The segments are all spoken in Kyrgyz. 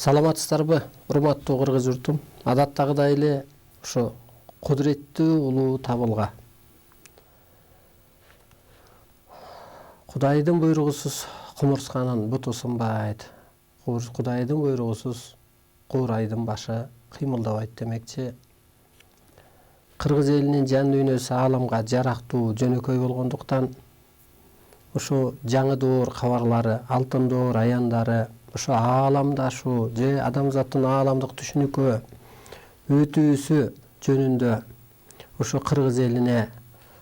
Саламатсыздарбы, урматтуу кыргыз журтум. Адаттагыдай эле ошо кудуреттүү улуу табылга. Кудайдын буйругусуз кумурсканын буту сынбайт. Кудайдын буйругусуз куурайдын башы кыймылдабайт демекчи. Кыргыз элинин жан дүйнөсү ааламга жарактуу, жөнөкөй болгондуктан ошо жаңы доор кабарлары, алтын доор аяндары, ошо ааламдашуу же адамзаттын ааламдык түшүнүккө өтүүсү жөнүндө ошо кыргыз элине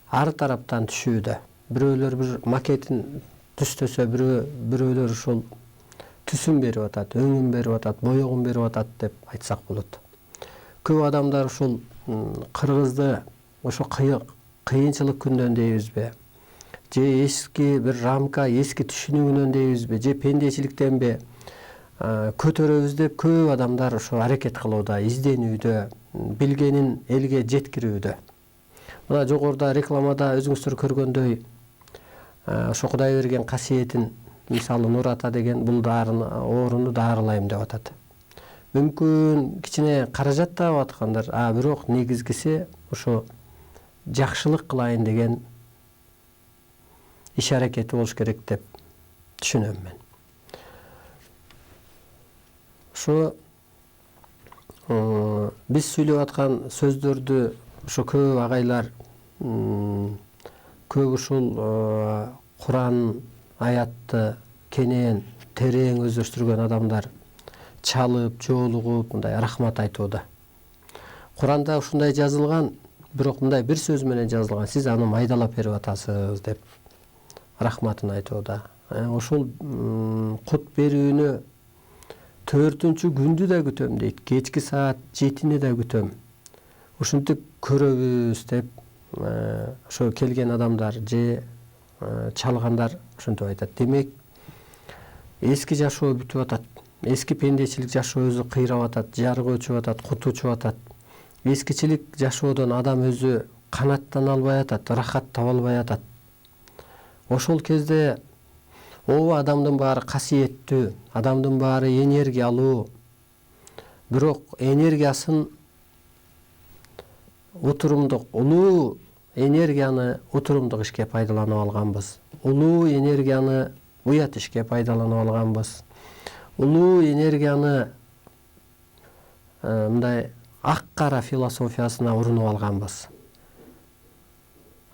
ар тараптан түшүүдө. Бирөөлөр бир макетин түстөсө, бирөөлөр ушул түсүн берип атат, өңүн берип атат, боёгун берип атат деп айтсак болот. Көп адамдар ушул кыргызды ошо кыйынчылык күндөн дейбизби? Же эски бир рамка, эски түшүнүгүнөн дейбизби? Же пендечиликтенби? Көтөрөбүз деп көп адамдар ошо аракет кылууда, изденүүдө, билгенин элге жеткирүүдө. Мына жогоруда рекламада өзүңүздөр көргөндөй ошо Кудай берген касиетин, мисалы Нур ата деген бул ооруну даарылайм деп атат. Мүмкүн кичине каражат таап аткандар, бирок негизгиси ошо жакшылык кылайын деген иш аракети болуш керек деп түшүнөм мен. Ошо биз сүйлөп аткан сөздөрдү ошо көп агайлар көп ушул Куран аятты кенен терең өздөштүргөн адамдар чалып, жоолугуп, мындай рахмат айтууда. Куранда ушундай жазылган, бирок мындай бир сөз менен жазылган, сиз аны майдалап берип атасыз деп рахматын айтууда. Ошол кут берүүнү 4-күндү да күтөм дейт. Кечки саат 7-ни да күтөм. Ушинтип көрөбүз деп ошо келген адамдар же чалгандар ушинтип айтат. Демек, эски жашоо бүтүп атат. Эски пендечилик жашоо өзү кыйрап атат, жарык өчүп атат, кут учуп атат. Эскичилик жашоодон адам өзү канаттана албай атат, рахат таба албай атат. Ошол кезде ооба адамдын баары касиеттүү, адамдын баары энергиялуу. Бирок энергиясын утурумдук, улуу энергияны утурумдук ишке пайдаланып алганбыз. Улуу энергияны уят ишке пайдаланып алганбыз. Улуу энергияны мындай ак-кара философиясына урунуп алганбыз.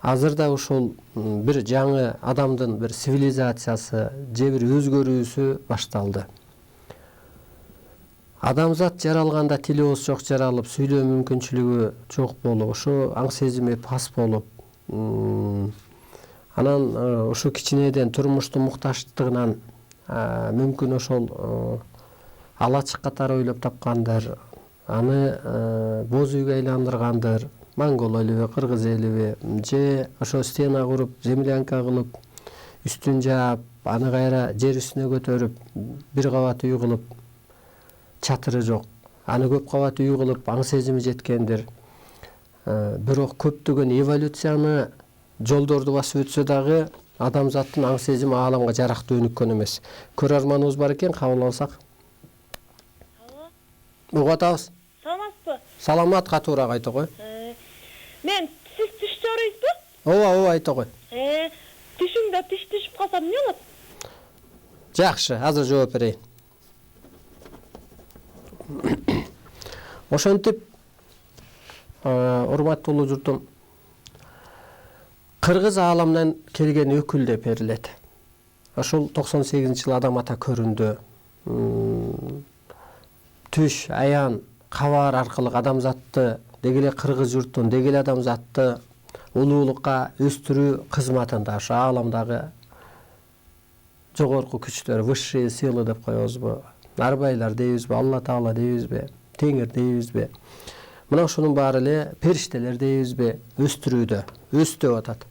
Азырда ушул бир жаңы адамдын бир цивилизациясы же бир өзгөрүүсү башталды. Адамзат жаралганда тили ооз жок жаралып, сүйлөө мүмкүнчүлүгү жок болуп, ошо аң сезими пас болуп, анан ошо кичинеден турмуштун муктаждыгынан мүмкүн ошол алачык катары ойлоп тапкандыр, аны боз үйгө айландыргандыр, монгол элиби, кыргыз элиби, же ошо стена куруп, землянка кылып, үстүн жаап, аны кайра жер үстүнө көтөрүп, бир кабат үй кылып, чатыры жок, аны көп кабат үй кылып, аң сезими жеткендир. Бирок көптөгөн эволюцияны жолдорду басып өтсө дагы адамзаттын аң сезими ааламга жарактуу өнүккөн эмес. Көрөрманыбыз бар экен, кабыл алсак. Угуп атабыз. Саламатсызбы? Саламат, катуураак айта кой. Мен сиз тиш жарыйсызбы? Ооба, айта кой. Тишимде тиш түшүп калса эмне болот? Жакшы, азыр жооп берейин. Ошентип, урматтуу улуу журтум, кыргыз ааламдан келген өкүл деп берилет. Ошол 98-жылы Адам ата көрүндү. Түш, аян, кабар аркылуу адамзатты, деги эле кыргыз журтун, деги эле адамзатты улуулукка өстүрүү кызматында ошо ааламдагы жогорку күчтөр, высшие силы деп коебузбу, арбайлар дейбизби, Алла Таала дейбизби, Теңир дейбизби, мына ошонун баары эле периштелер дейбизби, өстүрүүдө, өстүп атат.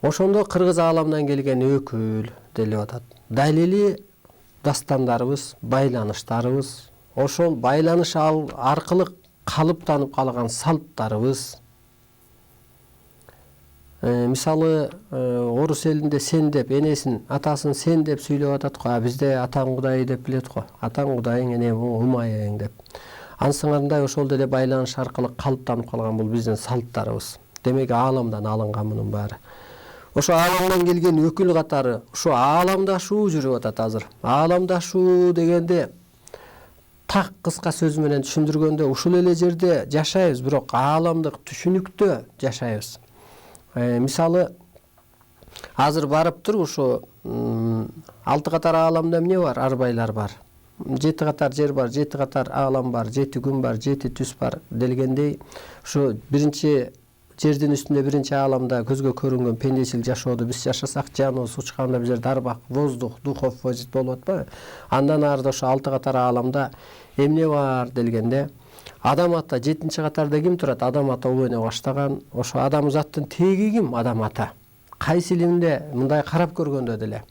Ошондо кыргыз ааламдан келген өкүл делип атат. Далили дастандарыбыз, байланыштарыбыз, ошол байланыш аркылуу калыптанып калган салттарыбыз, Мисалы орус элинде сен деп энесин атасын сен деп сүйлөп атат го, бизде атаң Кудай деп билет го. Атаң Кудайың, эне умайың деп. Ансыңарындай ошол деле байланыш аркылуу калыптанып калган бул биздин салттарыбыз. Демек ааламдан алынган мунун баары. Ошо ааламдан келген өкүл катары ошо ааламдашуу жүрүп атат азыр. Ааламдашуу дегенде так кыска сөз менен түшүндүргөндө ушул эле жерде жашайбыз, бирок ааламдык түшүнүктө жашайбыз. Мисалы азыр барып туруп ушу 6 катар ааламда эмне бар? Арбайлар бар. 7 катар жер бар, 7 катар аалам бар, 7 күн бар, 7 түс бар делгендей, ушу биринчи жердин үстүндө биринчи ааламда көзгө көрүнгөн пендечил жашоодо биз жашасак, жаныбыз учканда бул жерде арбак, воздух, духов возит болуп атпайбы? Андан арыда ошо 6 катар ааламда эмне бар делгенде, адам ата 7-катарда ким турат? Адам ата убойно баштаган. Ошо адам заттын теги ким? Адам ата. Кайсы илимде мындай карап көргөндө деле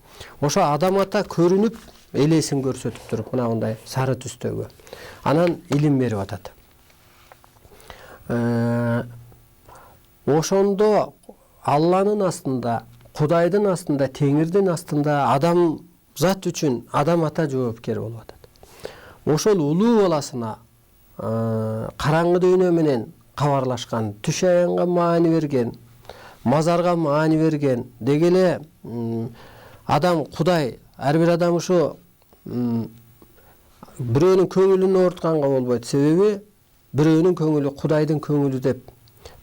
ошо адам ата көрүнүп элесин көрсөтүп туруп мына мындай сары түстөгү. Анан илим берип атат. Ошондо Алланын астында, Кудайдын астында, Теңирдин астында адам зат үчүн адам ата жоопкер болуп атат. Ошол улуу баласына караңгы дүйнө менен кабарлашкан, түш аянга маани берген, мазарга маани берген деги эле адам Кудай, ар бир адам ушу бирөөнүн көңүлүн оортканга болбойт. Себеби бирөөнүн көңүлү Кудайдын көңүлү деп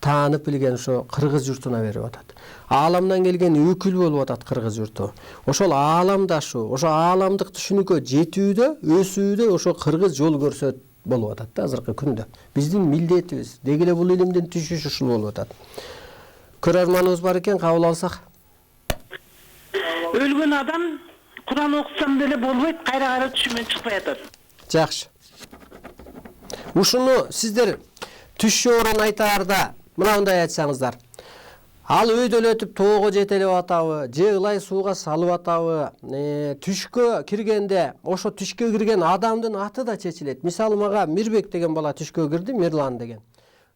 таанып билген ошо кыргыз журтуна берип атат. Ааламдан келген өкүл болуп атат кыргыз журту. Ошол ааламдашуу, ошо ааламдык түшүнүккө жетүүдө, өсүүдө ошо кыргыз жол көрсөт болуп атат да азыркы күндө. Биздин милдетибиз, деги эле бул илимдин түшүшү ушул болуп атат. Көрөрманыбыз бар экен, кабыл алсак. Өлгөн адам Куран окусам деле болбойт, кайра түшүмөн чыкпай атат. Жакшы. Ушуну сиздер түш жоорун айтаарда мындай айтсаңыздар. Ал өйдөлөтүп тоого жетелеп атабы, же ылай сууга салып атабы, түшкө киргенде ошо түшкө кирген адамдын аты да чечилет. Мисалы мага Мирбек деген бала түшкө кирди, Мирлан деген.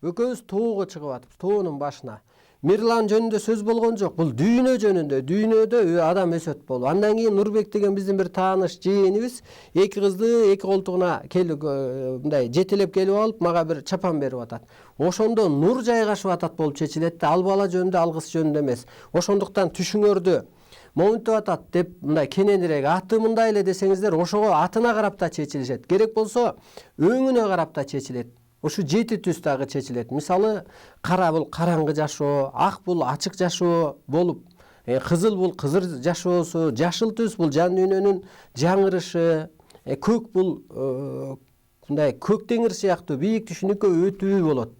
Экөөбүз тоого чыгып атып, тоонун башына. Мирлан жөнүндө сөз болгон жок. Бул дүйнө жөнүндө, дүйнөдө адам өсөт болду. Андан кийин Нурбек деген биздин бир тааныш жээнибиз эки кызды эки колтугуна келип мындай жетелеп келип алып, мага бир чапан берип атат. Ошондо нур жайгашып атат болуп чечилет да, ал бала жөнүндө, ал кыз жөнүндө эмес. Ошондуктан түшүңөрдү момунтип атат деп мындай кененирээк аты мындай эле десеңиздер, ошого атына карап да чечилишет. Керек болсо өңүнө карап да чечилет. Ушу 7 түс дагы чечилет. Мисалы, кара бул караңгы жашоо, ак бул ачык жашоо болуп, кызыл бул кызыр жашоосу, жашыл түс бул жан дүйнөнүн жаңырышы, көк бул мындай көк теңир сыяктуу бийик түшүнүккө өтүү болот.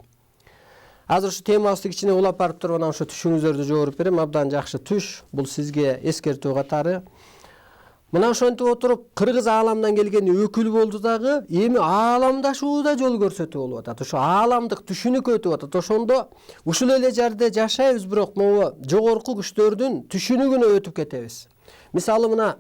Азыр ушу темабызды кичине улап барып туруп анан ушу түшүңүздөрдү жооруп берем. Абдан жакшы түш. Бул сизге эскертүү катары. Мына ошентип отуруп кыргыз ааламдан келген өкүл болду дагы, эми ааламдашууда жол көрсөтүү болуп атат. Ошо ааламдык түшүнүк өтүп атат. Ошондо ушул эле жерде жашайбыз, бирок могу жогорку күчтөрдүн түшүнүгүнө өтүп кетебиз. Мисалы мына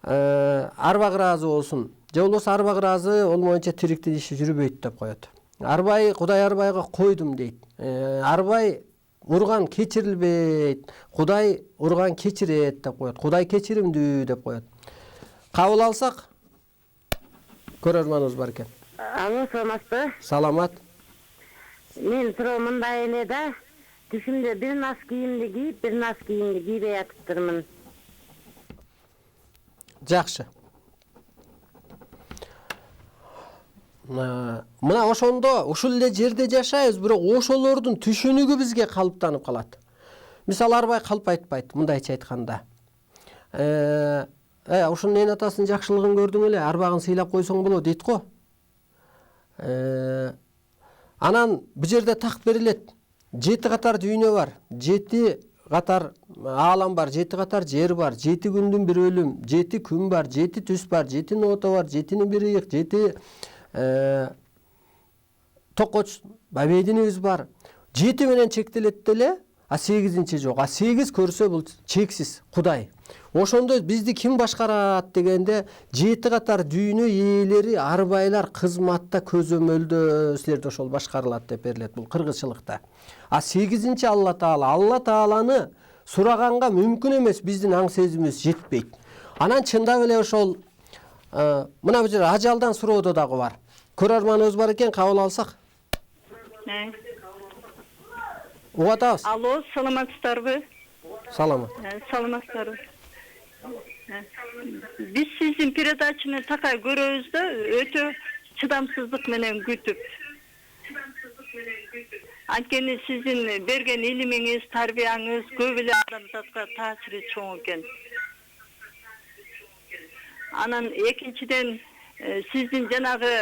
арба кыраазы болсун. Же болбосо арба кыраазы олмоюнча тириктин иши жүрбөйт деп коет. Арбай, Кудай арбайга койдум дейт. Арбай урган кечирилбейт, Кудай урган кечирет деп коет. Кудай кечиримдүү деп коет. Кабыл алсак, көрөрманыбыз бар экен. Алло, саламатсызбы? Саламат. Мен суроо мындай эле да, түшүмдө бир нас кийимди кийип, бир нас кийимди кийбей атыптырмын. Жакшы. Мына ошондо ушул эле жерде жашайбыз, бирок ошолордун түшүнүгү бизге калыптанып калат. Мисалы арбай калп айтпайт, мындайча айтканда. Ушунун эн атасынын жакшылыгын көрдүң эле, арбагын сыйлап койсоң болот дейт го. Анан бу жерде такт берилет. 7 катар дүйнө бар, 7 катар аалам бар, 7 катар жер бар, 7 күндүн бир өлүм, 7 күн бар, 7 түс бар, 7 ноото бар, 7-нин бир ыйык, 7 токоч бабейдинибиз бар. 7 менен чектелет деле, а 8-чи жок. А 8 көрсө бул чексиз Кудай. Ошондо бизди ким башкарат дегенде 7 катар дүйнө ээлери, арбайлар кызматта көзөмөлдө силерде ошол башкарылат деп берилет бул кыргызчылыкта. А 8-чи Алла Тааланы сураганга мүмкүн эмес, биздин аң сезимибиз жетпейт. Анан чындап эле ошол мына бул жерде ажалдан суроодо дагы бар. Көрөрманыбыз бар экен, кабыл алсак. Угуп атабыз. Алло, саламатсыздарбы? Саламат. Саламатсыздарбы. Биз сиздин передачаны такай көрөбүз да, өтө чыдамсыздык менен күтүп. Анткени сиздин берген илимиңиз, тарбияңыз көп эле адамзатка таасири чоң экен. Анан экинчиден сиздин жанагы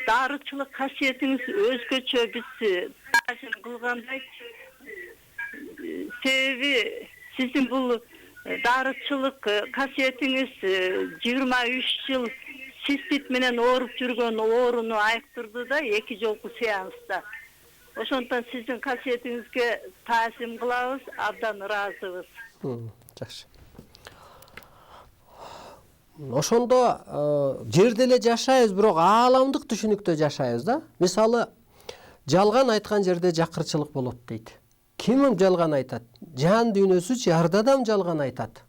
дарычылык касиетиңиз өзгөчө биз таасир кылгандай. Себеби сиздин бул дарычылык касиетиңиз 23 жыл цистит менен ооруп жүргөн ооруну айыктырды да 2 жолку сеанста. Ошондон сиздин касиетиңизге таасир кылабыз, абдан ыраазыбыз. Жакшы. Ошондо жерде эле жашайбыз, бирок ааламдык түшүнүктө жашайбыз да. Мисалы, жалган айткан жерде жакырчылык болот дейт. Ким жалган айтат? Жан дүйнөсү жардадам жалган айтат.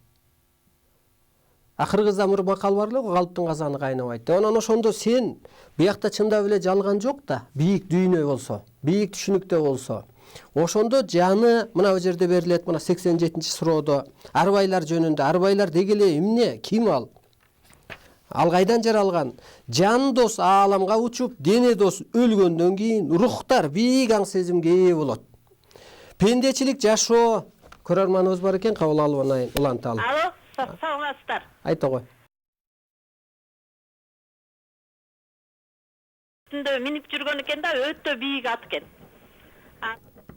Кыргызда бир макал бар эле, калптын казаны кайнабайт. Анан ошондо сен биякта чындап эле жалган жок да, бийик дүйнө болсо, бийик түшүнүктө болсо, ошондо жаны мына бул жерде берилет, мына 87-чи суроодо арбайлар жөнүндө. Арбайлар дегеле эмне? Ким ал? Ал кайдан жаралган? Жан дос ааламга учуп, дене дос өлгөндөн кийин рухтар бийик аң сезимге ээ болот. Пендечилик жашоо. Көрөрманыбыз бар экен, кабыл алып уланталы. Алло, саламатсыздар. Айта кой. Түндө минип жүргөн экен да, өтө бийик ат экен.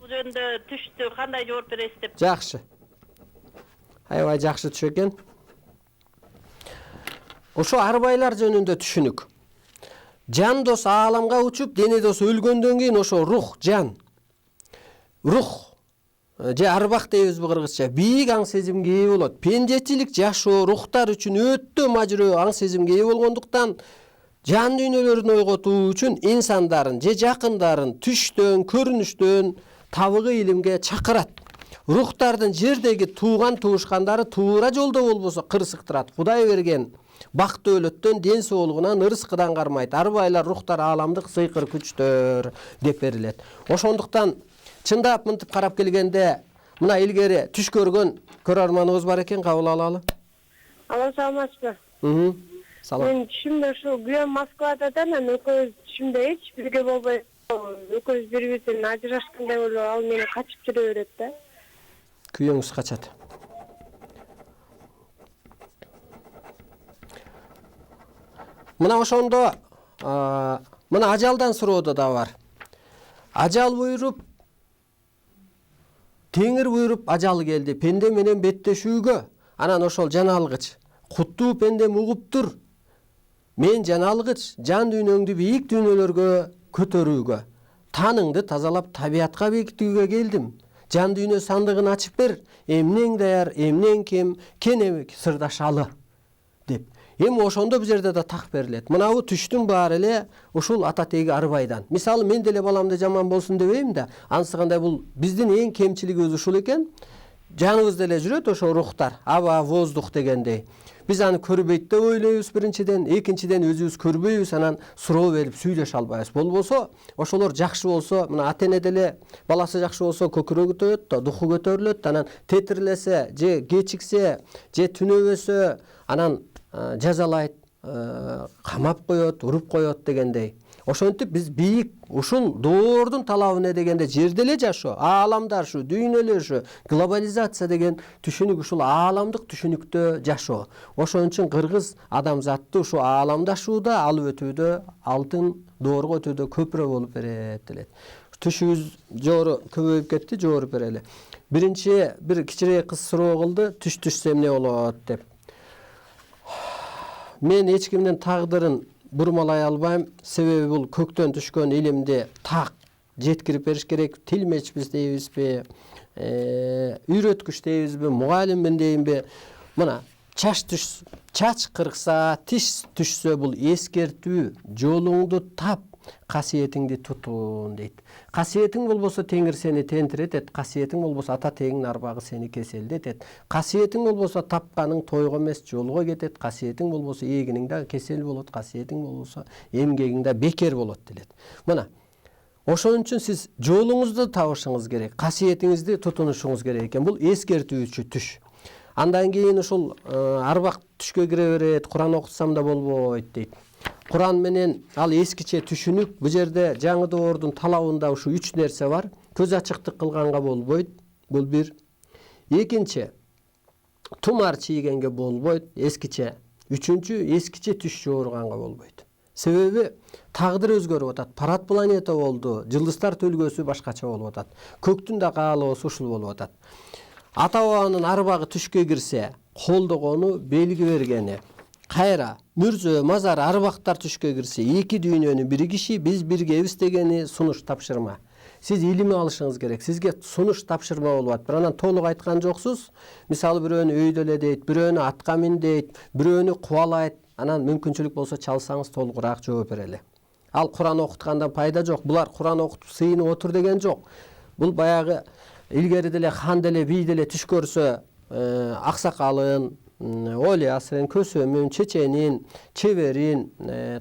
Бул жөнүндө түштү кандай жооп бересиз деп. Жакшы. Аябай жакшы түш экен. Ошо арбайлар жөнүндө түшүнүк. Жан дос ааламга учуп, дене дос өлгөндөн кийин ошо рух, жан. Рух же арбак дейбизби кыргызча, бийик аң сезимге ээ болот. Пендечилик жашоо рухтар үчүн өтө мажыроо аң сезимге ээ болгондуктан жан дүйнөлөрүн ойготуу үчүн инсандарын же жакындарын түштөн, көрүнүштөн табыгы илимге чакырат. Рухтардын жердеги тууган туушкандары туура жолдо болбосо кырсыктырат. Кудай берген бакты өлөттөн ден соолугунан ырыскыдан кармайт. Арбайлар рухтар ааламдык сыйкыр күчтөр деп берилет. Ошондуктан чындап мынтип карап келгенде мына илгери түш көргөн көрөрманыбыз бар экен, кабыл алалы. Алло, саламатсызбы? Салам. Мен түшүмдө ушу күйөөм Москвада да, мен экөөбүз түшүмдө эч бирге болбой, экөөбүз бири-бирибизден ажырашкандай болуп, ал мени качып жүрө берет да. Күйөөңүз качат. Мына ошондо мына ажалдан суроодо да бар. Ажал буйруп, теңир буйруп ажал келди. Пенде менен беттешүүгө. Анан ошол жаналгыч. Куттуу пендем угуптур. Мен жаналгыч, жан дүйнөңдү бийик дүйнөлөргө көтөрүүгө. Таныңды тазалап табиятка бекитүүгө келдим. Жан дүйнө сандыгын ачып бер. Эмнең даяр, эмнең кем, кенебек сырдашалы деп. Эми ошондо бул жерде да так берилет. Мынабу түштүн баары эле ушул ата теги арбайдан. Мисалы мен деле баламды жаман болсун дебейм да, анысы кандай бул биздин эң кемчилигибиз ушул экен. Жаныбызда эле жүрөт ошо рухтар, аба, воздух дегендей. Биз аны көрбөйт деп ойлойбуз биринчиден, экинчиден өзүбүз көрбөйбүз, анан суроо берип сүйлөшө албайбыз. Болбосо, ошолор жакшы болсо, мына ата эне деле баласы жакшы болсо көкүрөгү көтөрөт да, духу көтөрүлөт, анан тетирлесе, же кечиксе, же түнөбөсө, анан жазалайт, камап коет, уруп коет дегендей. Ошентип биз бийик ушул доордун талабына дегенде жерде эле жашоо, ааламдар ушу, дүйнөлөр ушу, глобализация деген түшүнүк ушул ааламдык түшүнүктө жашоо. Ошон үчүн кыргыз адамзатты ушу ааламдашууда, алып өтүүдө, алтын доорго өтүүдө көпүрө болуп берет делет. Түшүбүз жоору көбөйүп кетти, жооруп берели. Биринчи бир кичирээк кыз суроо кылды, түш түшсө эмне болот деп. Мен эч кимдин тагдырын бурмалай албайм, себеби бул көктөн түшкөн илимди так жеткирип бериш керек. Тилмечпиз дейбизби, үйрөткүч дейбизби, мугалиммин дейинби? Мына чач кыркса, тиш түшсө бул эскертүү, жолуңду тап, касиетиңди тутун дейт. Касиетиң болбосо Теңир сени тентиретет, касиетиң болбосо ата теңин арбагы сени кеселдетет. Касиетиң болбосо тапканың тойго эмес жолго кетет, касиетиң болбосо эгиниң да кесел болот, касиетиң болбосо эмгегиң да бекер болот делет. Мына ошон үчүн сиз жолуңузду табышыңыз керек, касиетиңизди тутунушуңуз керек экен. Бул эскертүүчү түш. Андан кийин ушул арбак түшкө кире берет, Куран окутсам да болбойт дейт. Куран менен ал эскиче түшүнүк. Бу жерде жаңы доордун талабында ушу 3 нерсе бар. Көз ачыктык кылганга болбойт. Бул бир. Экинчи, тумар чийгенге болбойт, эскиче. Үчүнчү, эскиче түш жорганга болбойт. Себеби тагдыр өзгөрүп атат. Парад планета болду, жылдыздар төлгөсү башкача болуп атат. Көктүн да каалоосу ушул болуп атат. Ата бабанын арбагы түшкө кирсе, колдогону, белги бергени. Кайра мүрзө, мазар, арбактар түшкө кирсе, эки дүйнөнүн бири киши, биз биргебиз дегени сунуш тапшырма. Сиз илим алышыңыз керек. Сизге сунуш тапшырма болуп атат. Бир анан толук айткан жоксуз. Мисалы бирөөнү өйдө эле дейт, бирөөнү атка мин дейт, бирөөнү кубалайт. Анан мүмкүнчүлүк болсо чалсаңыз толугураак жооп берели. Ал Куран окуткандан пайда жок. Булар Куран окутуп сыйынып отур деген жок. Бул баягы илгери деле хан деле бий деле түш көрсө, аксакалын, олиясын, көсөмүн, чеченин, чеберин,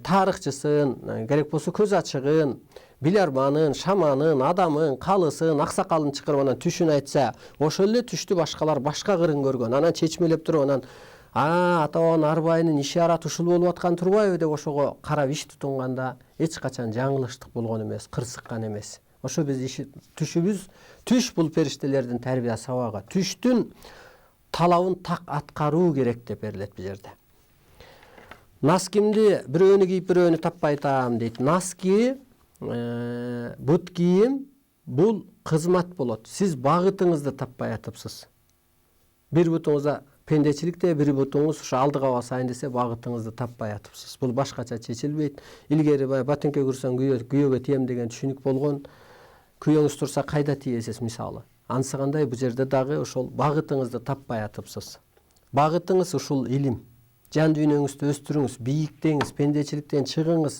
тарыхчысын, керек болсо көз ачыгын, биларманын, шаманын, адамын, калысын, аксакалын чакырып анан түшүн айтса, ошол эле түштү башкалар башка кырын көргөн. Анан чечмелеп туруп анан ата бабанын арбайынын ишараты ушул болуп аткан турбайбы деп ошого карап иш тутунганда эч качан жаңылыштык болгон эмес, кырсыккан эмес. Ошо биз түшүбүз, түш бул периштелердин тарбия сабагы. Түштүн талабын так аткаруу керек деп берилет бул жерде. Наскимди бирөөнү кийип бирөөнү таппай атам дейт. Наски, бут кийим бул кызмат болот. Сиз багытыңызды таппай атыпсыз. Бир бутуңузда пендечиликте, бир бутуңуз ушу алдыга басайын десе, багытыңызды таппай атыпсыз. Бул башкача чечилбейт. Илгери ботинке курсаң күйөөгө тием деген түшүнүк болгон. Күйөөңүз турса кайда тиесиз мисалы. Ансыгандай бу жерде дагы ошол багытыңызды таппай атыпсыз. Багытыңыз ушул илим. Жан дүйнөңүздү өстүрүңүз, бийиктеңиз, пендечиликтен чыгыңыз.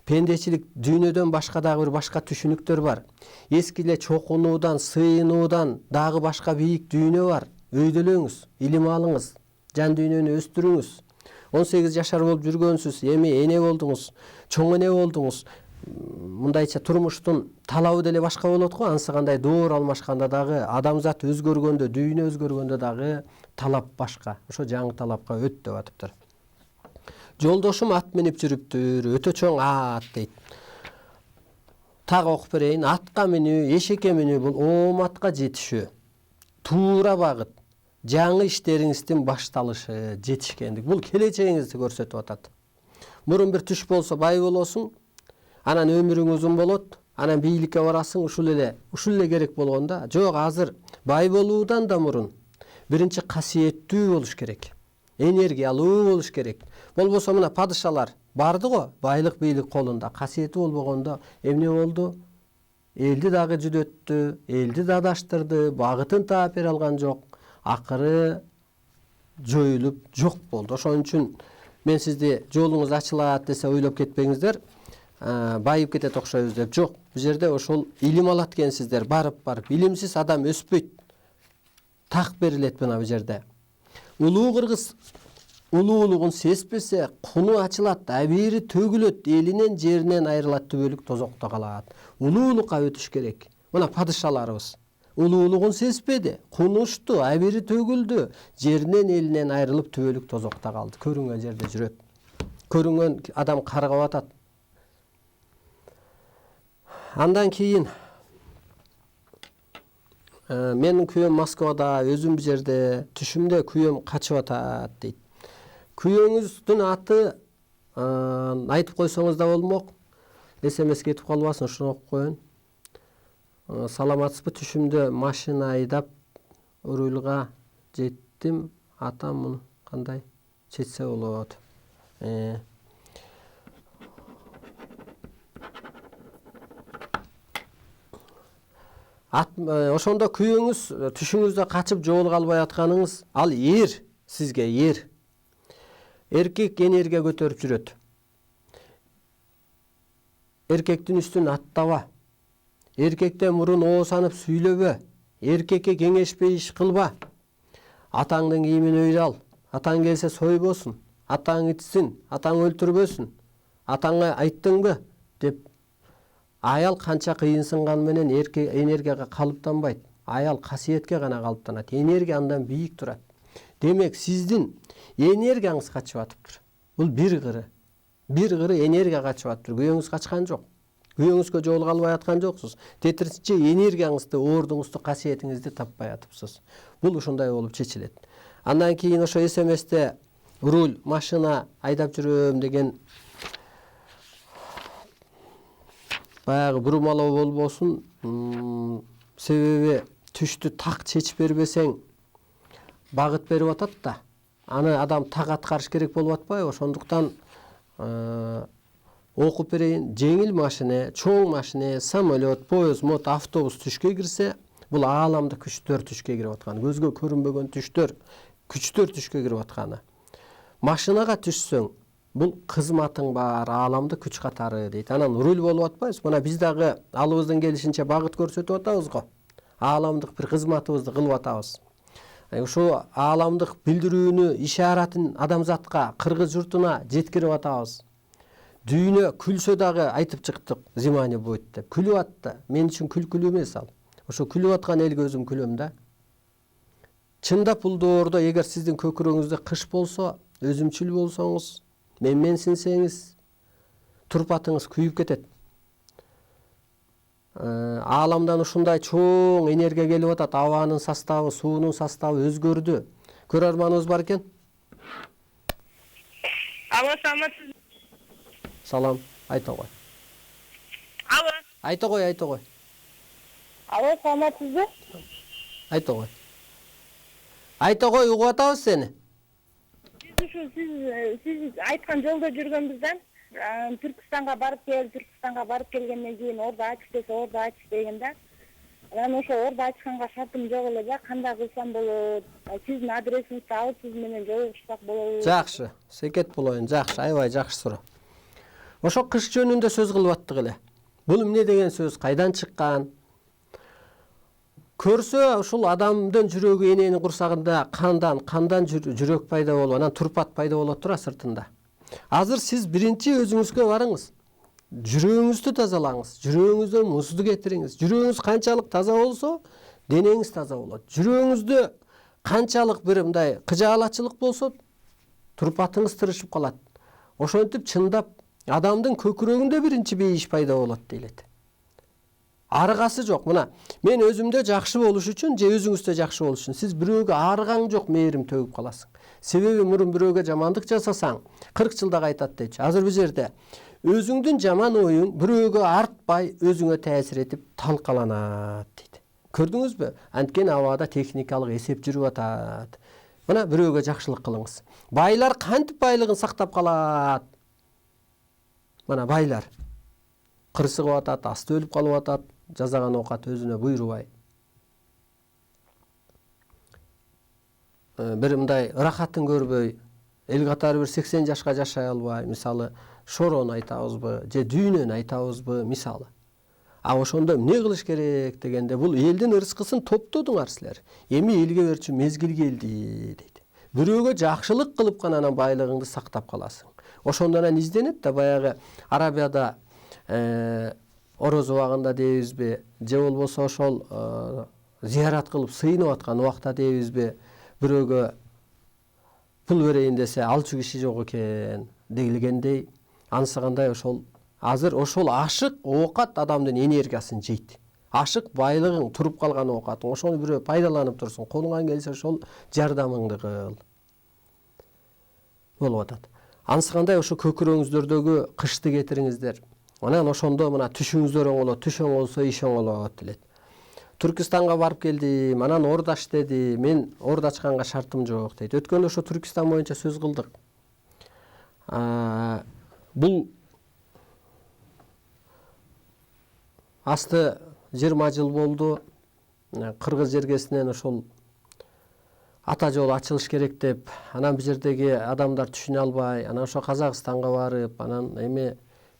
Пендечилик дүйнөдөн башка дагы бир башка түшүнүктөр бар. Эски эле чокунуудан, сыйынуудан дагы башка бийик дүйнө бар. Өйдөлөңүз, илим алыңыз, жан дүйнөнү өстүрүңүз. 18 жашар болуп жүргөнсүз, эми эне болдуңуз, чоң эне болдуңуз. Мындайча турмуштун талабы деле башка болот го. Ансыгандай доор алмашканда дагы, адамзат өзгөргөндө, дүйнө өзгөргөндө дагы талап башка. Ошо жаңы талапка өт деп атыптыр. Жолдошум ат минип жүрүптүр, өтө чоң ат дейт. Так окуп берейин. Атка минүү, эшекке минүү бул ооматка жетишүү. Туура багыт. Жаңы иштериңиздин башталышы, жетишкендик. Бул келечегиңизди көрсөтүп атат. Мурун бир түш болсо бай болосуң, анан өмүрүң узун болот, анан бийликке барасың, ушул эле керек болгонда. Жок, азыр бай болуудан да мурун биринчи касиеттүү болуш керек. Энергиялуу болуш керек. Болбосо мына падышалар барды го, байлык бийлик колунда. Касиети болбогондо эмне болду? Элди дагы жүдөттү, элди да адаштырды, багытын таап бере алган жок. Акыры жоюлуп жок болду. Ошон үчүн мен сизди жолуңуз ачылат десе ойлоп кетпеңиздер. Байып кетет окшойбуз деп. Жок, бул жерде ошол илим алат экенсиздер. Барып илимсиз адам өспөйт. Так берилет мына бул жерде. Улуу кыргыз улуулугун сезбесе, куну ачылат, абийири төгүлөт, элинен жеринен айрылат, түбөлүк тозокто калат. Улуулукка өтүш керек. Мына падышаларыбыз улуулугун сезбеди, кунушту, абийири төгүлдү, жеринен элинен айрылып түбөлүк тозокто калды. Көрүнгөн жерде жүрөт. Көрүнгөн адам каргап атат. Андан кийин менин күйөөм Москвада, өзүм бул жерде, түшүмдө күйөөм качып атат дейт. Күйөөңүздүн аты айтып койсоңуз да болмок. СМС кетип калбасын, ушуну окуп коеюн. Саламатсызбы, түшүмдө машина айдап Урулга жеттим. Атам муну кандай чечсе болот. Ошондо күйөөңүз түшүңүздө качып жоолуп албай атканыңыз, ал сизге эркек энергия көтөрүп жүрөт. Эркектин үстүн аттаба. Эркектен мурун оосанып сүйлөбө. Эркекке кеңешпей иш кылба. Атаңдын кийимин өйдө ал. Атаң келсе сойбосун. Атаң ичсин, атаң өлтүрбөсүн. Атаңа айттыңбы деп. Аял канча кыйынсынган менен энергияга калыптанбайт. Аял касиетке гана калыптанат. Энергия андан бийик турат. Демек, сиздин энергияңыз качып атыптыр. Бул бир кыры. Бир кыры энергия качып атыптыр. Күйөөңүз качкан жок. Күйөөңүзгө жоолуга албай аткан жоксуз. Тетирчи энергияңызды, оордуңузду, касиетиңизди таппай атыпсыз. Бул ушундай болуп чечилет. Андан кийин ошо СМСте руль, машина айдап жүрөм деген баягы бурмалоо болбосун. Себеби түштү так чечип бербесең багыт берип атат да. Аны адам так аткарыш керек болуп атпайбы? Ошондуктан окуп берейин. Жеңил машина, чоң машина, самолет, поезд, автобус түшкө кирсе, бул ааламдык күчтөр түшкө кирип атканы, көзгө көрүнбөгөн күчтөр түшкө кирип атканы. Машинага түшсөң, бул кызматың бар, ааламдык күч катары дейт. Анан руль болуп атпайбыз. Мына биз дагы алыбыздан келишинче багыт көрсөтүп атабыз го. Ааламдык бир кызматыбызды кылып атабыз. Ошо ааламдык билдирүүнү, ишаратын адамзатка, кыргыз журтуна жеткирип атабыз. Дүйнө күлсө дагы айтып чыктык, зимани будет деп. Күлүп атты. Мен үчүн күлкүлүү эмес ал. Ошо күлүп аткан элге өзүм күлөм да. Чындап бул доордо эгер сиздин көкүрөгүңүздө кыш болсо, өзүмчүл болсоңуз, менсинсеңиз, турпатыңыз күйүп кетет. Ааламдан ушундай чоң энергия келип атат. Абанын составы, суунун составы өзгөрдү. Көрөрманыбыз бар экен. Алло, саламатсызбы? Салам, айта кой. Алло. Айта кой. Алло, саламатсызбы? Айта кой. Айта кой, угуп атабыз сени. Сиз айткан жолдо жүргөнбүздөн Түркстанга барып келгенден кийин ордо ач десе ордо ач деген да. Анан ошо ордо ачканга шартым жок эле да, кандай кылсам болот? Сиздин адресиңизди алып сиз менен жолугушсак болобу? Жакшы, секет болоюн, жакшы, аябай жакшы суроо. Ошо кыш жөнүндө сөз кылып аттык эле. Бул эмне деген сөз, кайдан чыккан? Көрсө ушул адамдын жүрөгү эненин курсагында кандан жүрөк пайда болуп, анан турпат пайда болот тура сыртында. Азыр сиз биринчи өзүңүзгө барыңыз. Жүрөгүңүздү тазалаңыз, жүрөгүңүздөн музду кетириңиз. Жүрөгүңүз канчалык таза болсо, денеңиз таза болот. Жүрөгүңүздө канчалык бир мындай кыжаалатчылык болсо, турпатыңыз тырышып калат. Ошентип чындап адамдын көкүрөгүндө биринчи бейиш пайда болот дейлет. Арыгасы жок. Мына, мен өзүмдө жакшы болуш үчүн, же өзүңүздө жакшы болуш үчүн сиз бирөөгө арыгаң жок, мээрим төгүп каласың. Себеби мурун бирөөгө жамандык жасасаң, 40 жылда кайтат дейчи. Азыр бул жерде өзүңдүн жаман оюң бирөөгө артпай өзүңө таасир этип талкаланат дейт. Көрдүңүзбү? Анткени абада техникалык эсеп жүрүп атат. Мына бирөөгө жакшылык кылыңыз. Байлар кантип байлыгын сактап калат? Мына байлар кырсыгып атат, асты өлүп калып атат, жасаган оокат өзүнө буйрубай. Бир мындай ырахатын көрбөй, эл катары бир 80 жашка жашай албай, мисалы, шорону айтабызбы, же дүйнөнү айтабызбы, мисалы. Ошондо эмне кылыш керек дегенде, бул элдин ырыскысын топтодуңар силер. Эми элге берчү мезгил келди дейт. Бирөөгө жакшылык кылып гана анан байлыгыңды сактап каласың. Ошондон анан изденет да, баягы Арабияда ороз убагында дейбизби, же болбосо ошол зыярат кылып сыйынып аткан убакта дейбизби, бирөөгө пул берейин десе алчу киши жок экен дегилгендей, ансыгандай ошол азыр ошол ашык оокат адамдын энергиясын жейт. Ашык байлыгың туруп калган оокатың, ошону бирөө пайдаланып турсун, колуңан келсе ошол жардамыңды кыл. Болуп атат. Ансыгандай ошо көкүрөгүңүздөрдөгү кышты кетириңиздер. Анан ошондо мына түшүңүздөр оңолот, түш оңолсо иш оңолот делет. Түркистанга барып келдим, анан ордо ач деди, мен ордо ачканга шартым жок дейт. Өткөндө ошо Түркистан боюнча сөз кылдык. Бул асты 20 жыл болду. кыргыз жергесинен ошол ата жол ачылыш керек деп, анан бул жердеги адамдар түшүнө албай, анан ошо Казакстанга барып, анан эми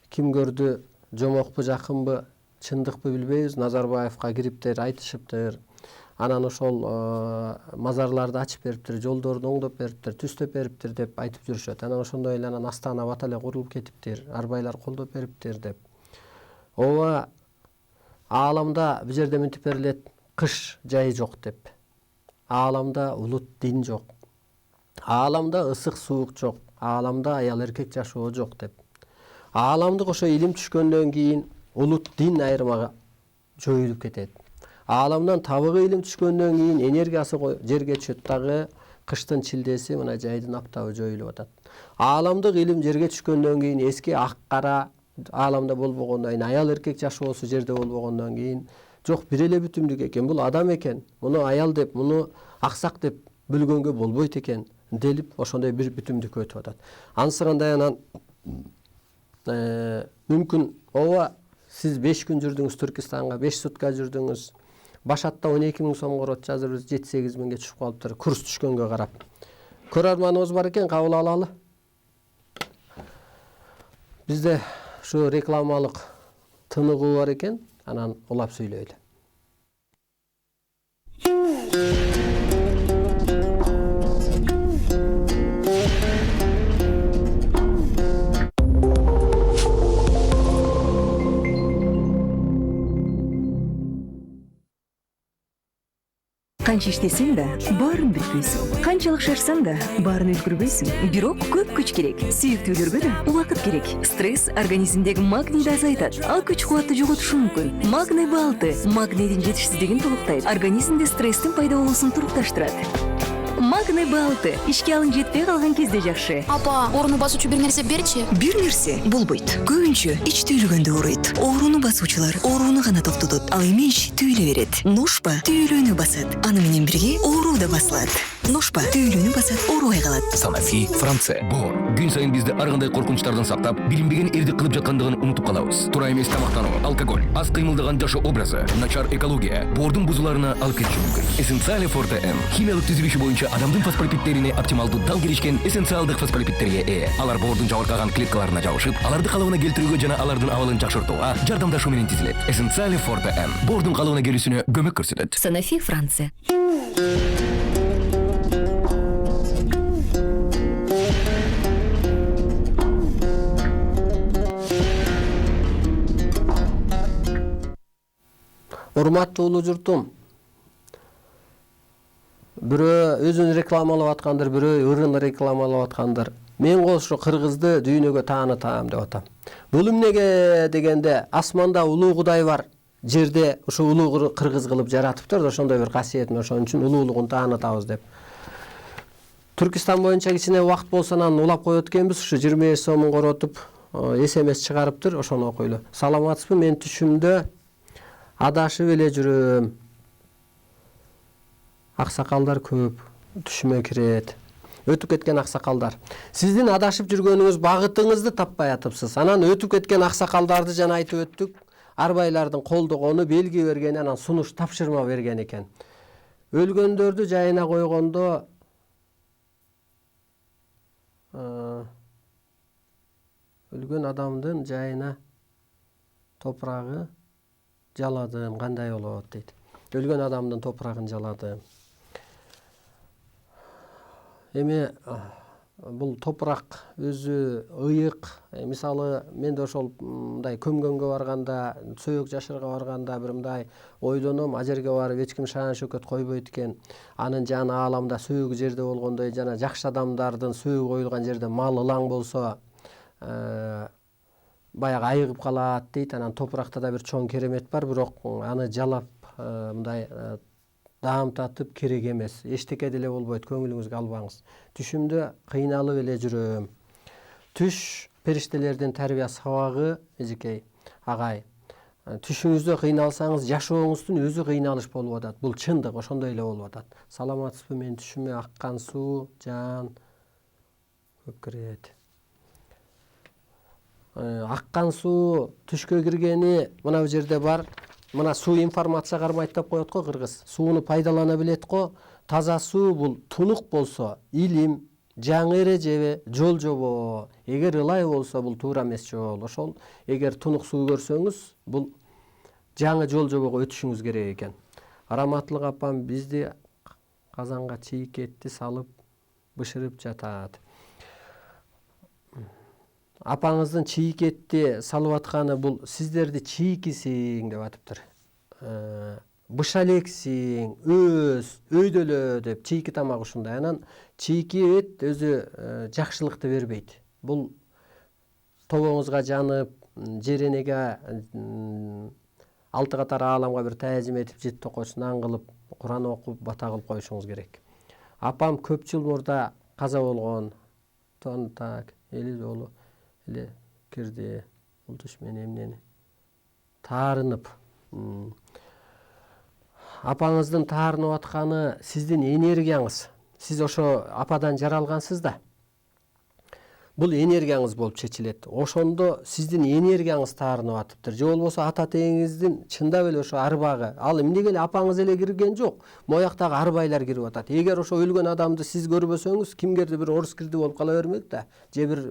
ким көрдү, жомокпу, жакынбы, чындыкпы билбейбиз, Назарбаевка кириптир, айтышыптыр. Анан ошол мазарларды ачып бериптир, жолдорду оңдоп бериптир, түздөп бериптир деп айтып жүрүшөт. Анан ошондой эле анан Астана баталия курулуп кетиптир, арбайлар колдоп бериптир деп. Ооба ааламда бул жерде мынтип берилет, кыш жай жок деп. Ааламда улут дин жок. Ааламда ысык суук жок. Ааламда аял эркек жашоо жок деп. Ааламдык ошо илим түшкөндөн кийин улут дин айырмага жоюлуп кетет. Ааламдан табыгы илим түшкөндөн кийин энергиясы жерге түшөт дагы, кыштын чилдеси, мына жайдын аптабы жоюлуп атат. Ааламдык илим жерге түшкөндөн кийин эски ак кара ааламда болбогондон кийин, аял эркек жашоосу жерде болбогондон кийин жок, бир эле бүтүмдүк экен, бул адам экен, муну аял деп, муну аксак деп бөлгөнгө болбойт экен делип, ошондой бир бүтүмдүккө өтүп атат. Ансырандай анан мүмкүн ооба сиз 5 күн жүрдүңүз Түркистанга, 5 сутка жүрдүңүз. Башатта 12 000 сом корот, азыр 7-8 миңге түшүп калыптыр, курс түшкөнгө карап. Көрөрманыбыз бар экен, кабыл алалы. Бизде ушу рекламалык тыныгуу бар экен, анан улап сүйлөйлү. Канча иштесең да баарын бүткөйсүң, канчалык шашсаң да баарын өткөрбөйсүң. Бирок көп күч керек, сүйүктүүлөргө да убакыт керек. Стресс организмдеги магнийди азайтат, ал күч-кубатты жоготушу мүмкүн. Магний балты магнийдин жетишсиздигин толуктайт, организмде стресстин пайда болуусун турукташтырат. Магний балты ишке алың жетпей калган кезде жакшы. Апа, орну басуучу бир нерсе берчи. Бир нерсе болбойт. Көбүнчө ич түйүлгөндө ооруйт. Орууну басуучулар орууну гана токтотот, ал эми ич түйүлө берет. Ношпа түйүлүүнү басат. Аны менен бирге ооруу да басылат. Ношпа түйүлүүнү басат, оорубай калат. Sanofi, Франция. Бор. Күн сайын бизди ар кандай коркунучтардан сактап, билинбеген эрдик кылып жаткандыгын унутуп калабыз. Туура эмес тамактануу, алкоголь, аз кыймылдаган жашоо образы, начар экология бордун бузуларына алып келиши мүмкүн. Essential Forte M химиялык түзүлүшү боюнча адамдын фосфолипидтерине оптималдуу дал келишкен эссенциалдык фосфолипидтерге ээ. Алар бордун жабыркаган клеткаларына жабышып, аларды калыбына келтирүүгө жана алардын абалын жакшыртууга жардамдашуу менен түзүлөт. Essential Forte M бордун калыбына келүүсүнө көмөк көрсөтөт. Sanofi, Франция. Урматтуу улуу журтум, бирөө өзүн рекламалап аткандыр, бирөө ырын рекламалап аткандыр. Мен ошо кыргызды дүйнөгө таанытам деп атам. Бул эмнеге дегенде, асманда улуу Кудай бар, жерде ушу улуу кыргыз кылып жаратыптыр, ошондой бир касиетин, ошон үчүн улуулугун таанытабыз деп. Түркистан боюнча кичине убакыт болсо анан улап коет экенбиз, ушу 25 сомун коротуп, SMS чыгарыптыр, ошону окуйлу. Саламатсызбы, мен түшүмдө адашып эле жүрөм. Аксакалдар көп түшүмө кирет. Өтүп кеткен аксакалдар. Сиздин адашып жүргөнүңүз багытыңызды таппай атыпсыз. Анан өтүп кеткен аксакалдарды жана айтып өттүк. Арбайлардын колдогону, белги берген, анан сунуш тапшырма берген экен. Өлгөндөрдү жайына койгондо өлгөн адамдын жайына топурагы жаладым, кандай болот дейт. Өлгөн адамдын топурагын жаладым. Эми бул топурак өзү ыйык, мисалы менде ошол мындай көмгөнгө барганда, сөөк жашырга барганда бир мындай ойлоном, а жерге барып эч ким шаан шөкөт койбойт экен. Анын жаны ааламда сөөгү жерде болгондой, жана жакшы адамдардын сөөгү коюлган жерде мал ылаң болсо, баягы айыгып калат дейт. Анан топуракта да бир чоң керемет бар, бирок аны жалап мындай даамтатып керек эмес. Эчтеке деле болбойт, көңүлүңүзгө албаңыз. Түшүмдө кыйналып эле жүрөм. Түш периштелердин тарбия сабагы, эжекей агай. Түшүңүздө кыйналсаңыз, жашооңуздун өзү кыйналыш болуп атат. Бул чындык, ошондой эле болуп атат. Саламатсызбы, мен түшүмө аккан суу, жан көп кирет. Аккан суу түшкө киргени мына бу жерде бар. мына суу информация кармайт деп коет го кыргыз. Сууну пайдалана билет го. Таза суу бул тунук болсо илим, жаңы эрежеби, жол жобо. Эгер ылай болсо бул туура эмес жол. Ошол эгер тунук суу көрсөңүз, бул жаңы жол жобого өтүшүңүз керек экен. Араматтылык апам бизди казанга чийкетти салып бышырып жатат. Апаңыздын чийкетти салып атканы бул сиздерди чийкисиң деп атыптыр. Быша элексиң, өйдөлө деп чийки тамак ушундай. Анан чийки эт өзү жакшылыкты бербейт. Бул тобоңузга жанып, жеренеге алты катар ааламга бир таазим этип, жет токочунан кылып, Куран окуп, бата кылып коюшуңуз керек. Апам көп жыл мурда каза болгон. Так, эли жолу эле кирди. Бул туш менен эмнени таарынып. Апаңыздын таарынып атканы сиздин энергияңыз. Сиз ошо ападан жаралгансыз да. Бул энергияңыз болуп чечилет. Ошондо сиздин энергияңыз таарынып атыптыр. Же болбосо ата теңиңиздин чындап эле ошо арбагы. Ал эмнеге эле апаңыз эле кирген жок. Мояктагы арбайлар кирип атат. Эгер ошо өлгөн адамды сиз көрбөсөңүз, кимгерди бир орус кирди болуп кала бермек да. Же бир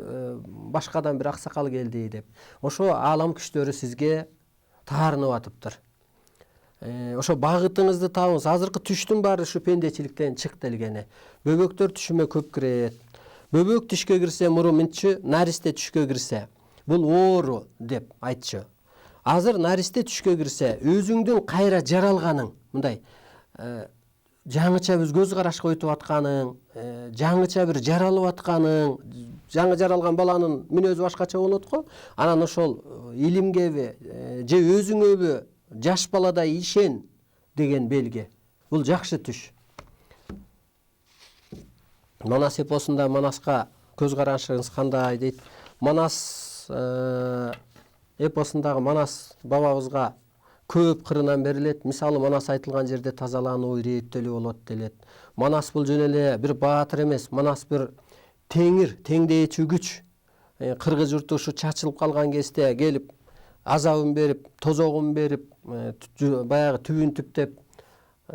башкадан бир аксакал келди деп. Ошо аалам күчтөрү сизге таарынып атыптыр. Ошо багытыңызды табыңыз. Азыркы түштүн баары ушу пендечиликтен чык делгени. Бөбөктөр түшүмө көп кирет. Бөбөк түшкө кирсе, мурун мынчы, наристе түшкө кирсе, бул оору деп айтчу. Азыр наристе түшкө кирсе, өзүңдүн кайра жаралганың, мындай жаңыча биз көз карашка өтүп атканың, жаңыча бир жаралып атканың, жаңы жаралган баланын мүнөзү башкача болот го. Анан ошол илимгеби, же өзүңөбү жаш баладай ишен деген белги. Бул жакшы түш. Манас эпосунда Манаска көз карашыңыз кандай дейт. Манас эпосундагы Манас бабабызга көп кырынан берилет. Мисалы, Манас айтылган жерде тазалануу, ирээттөлүү болот делет. Манас бул жөн эле бир баатыр эмес, Манас бир теңир, теңдээчү күч. Кыргыз журту ушу чачылып калган кезде келип азабын берип, тозогун берип, баягы түбүн түптеп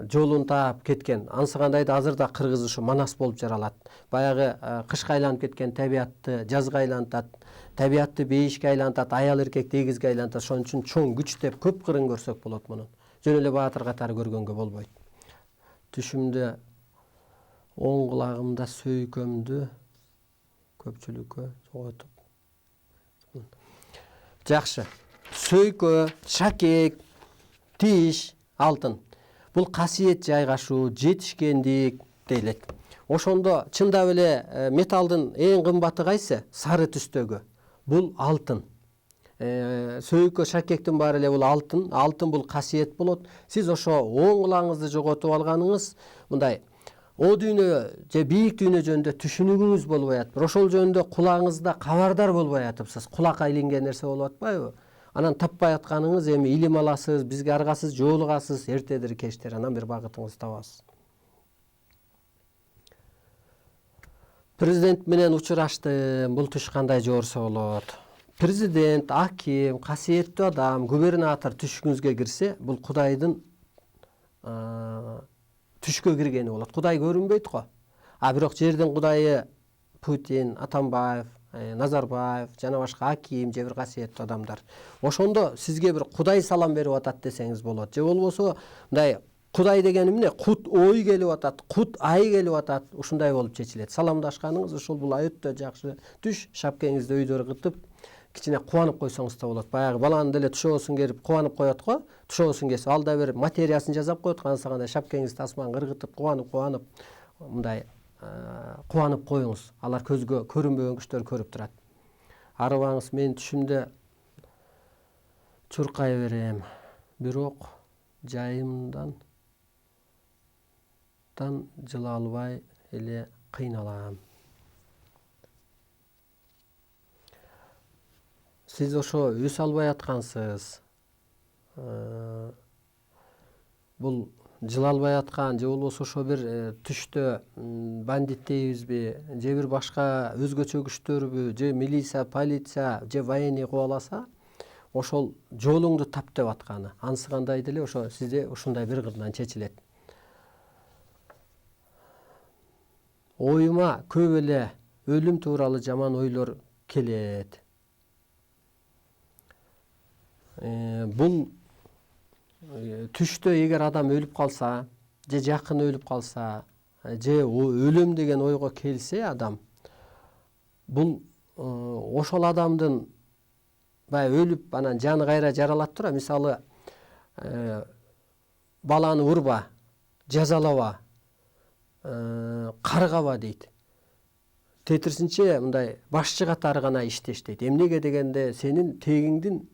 жолун таап кеткен. Ансыгандай да азыр да кыргыз ушу Манас болуп жаралат. Баягы кышка айланып кеткен табиятты жазга айлантат, табиятты бейишке айлантат, аял эркекти эгизге айлантат. Ошон үчүн чоң күч деп көп кырын көрсөк болот мунун. Жөн эле баатыр катары көргөнгө болбойт. Түшүмдө оң кулагымда сөйкөмдү көпчүлүккө жоготуп. Жакшы. Сөйкө, шакек, тиш, алтын. Бул касиет жайгашуу, жетишкендик дейлет. Ошондо чындап эле металдын эң кымбаты кайсы? Сары түстөгү. Бул алтын. Сөйкө, шакектин баары эле бул алтын. Алтын бул касиет болот. Сиз ошо оң кулагыңызды жоготуп алганыңыз мындай о дүйнө же бийик дүйнө жөнүндө түшүнүгүңүз болбой атпыр. Ошол жөнүндө кулагыңызда кабардар болбой атыпсыз. Кулакка илинген нерсе болуп атпайбы? Анан таппай атканыңыз эми илим аласыз, бизге аргасыз жолугасыз, эртедир кечтер анан бир багытыңызды табасыз. Президент менен учураштым. Бул түш кандай жорсо болот? Президент, аким, касиеттүү адам, губернатор түшүңүзгө кирсе, бул Кудайдын түшкө киргени болот. Кудай көрүнбөйт го. А бирок жердин Кудайы Путин, Атамбаев, Назарбаев, жана башка аким, же бир касиеттүү адамдар. Ошондо сизге бир Кудай салам берип атат десеңиз болот. Же болбосо мындай Кудай деген эмне? Кут ой келип атат, кут ай келип атат. Ушундай болуп чечилет. Саламдашканыңыз ушул бул өтө жакшы түш. Шапкеңизди өйдө ыргытып, кичине кубанып койсоңуз да болот. Баягы баланын деле тушоосун келип кубанып коет го. Тушоосун кесип, ал да бир материясын жасап коет. Ансагандай шапкеңизди асманга ыргытып, кубанып, мындай кубанып коюңуз. Алар көзгө көрүнбөгөн күчтөр көрүп турат. Арыбаңыз, мен түшүмдө чуркай берем. Бирок жайымдан жыла албай эле кыйналам. Сиз ошо өс албай аткансыз. Бул жыла албай аткан, же болбосо ошо бир түштө бандит дейбизби, же бир башка өзгөчө күчтөрбү, же милиция, полиция, же военный кубаласа, ошол жолуңду тап деп атканы. Анысы кандай деле ошо сизде ушундай бир кырынан чечилет. Оюма көп эле өлүм тууралуу жаман ойлор келет. Бул түштө эгер адам өлүп калса, же жакын өлүп калса, же өлөм деген ойго келсе адам, бул ошол адамдын баягы өлүп анан жаны кайра жаралат тура. Мисалы, баланы урба, жазалаба, каргаба дейт. Тетирсинче мындай башчы катары гана иштеш дейт. Эмнеге дегенде сенин тегиңдин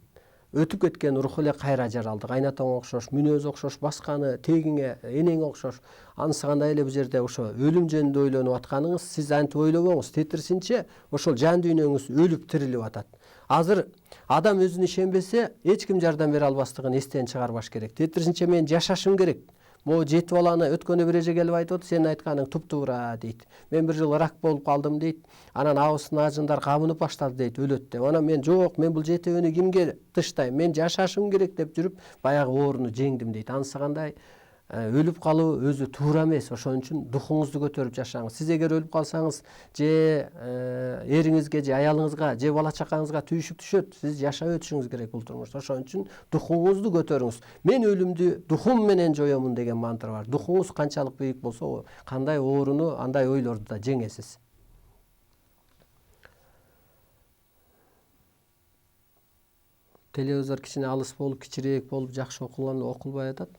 өтүп кеткен руху эле кайра жаралды. Кайнатаңа окшош, мүнөзү окшош, басканы, тегиңе, энеңе окшош. Анысы кандай эле бу жерде ошо өлүм жөнүндө ойлонуп атканыңыз, сиз антип ойлобоңуз. Тетирсинче ошол жан дүйнөңүз өлүп тирилип атат. Азыр адам өзүнө ишенбесе, эч ким жардам бере албастыгын эстен чыгарбаш керек. Тетирсинче мен жашашым керек. Могу жети баланы өткөнү бир эже келип айтып атат, сенин айтканың туп-туура дейт. Мен бир жыл рак болуп калдым дейт. Анан абысын ажындар кабынып баштады дейт, өлөт деп. Анан мен жок, мен бул жетөөнү кимге тыштайм? Мен жашашым керек деп жүрүп, баягы ооруну жеңдим дейт. Анысы кандай? Өлүп калуу өзү туура эмес. Ошон үчүн духуңузду көтөрүп жашаңыз. Сиз эгер өлүп калсаңыз, же эриңизге, же аялыңызга, же бала чакаңызга түйшүк түшөт. Сиз жашап өтүшүңүз керек бул турмушта. Ошон үчүн духуңузду көтөрүңүз. Мен өлүмдү духум менен жоёмун деген мантра бар. Духуңуз канчалык бийик болсо, кандай ооруну, андай ойлорду да жеңесиз. Телевизор кичине алыс болуп, кичирээк болуп, жакшы окулбай атат.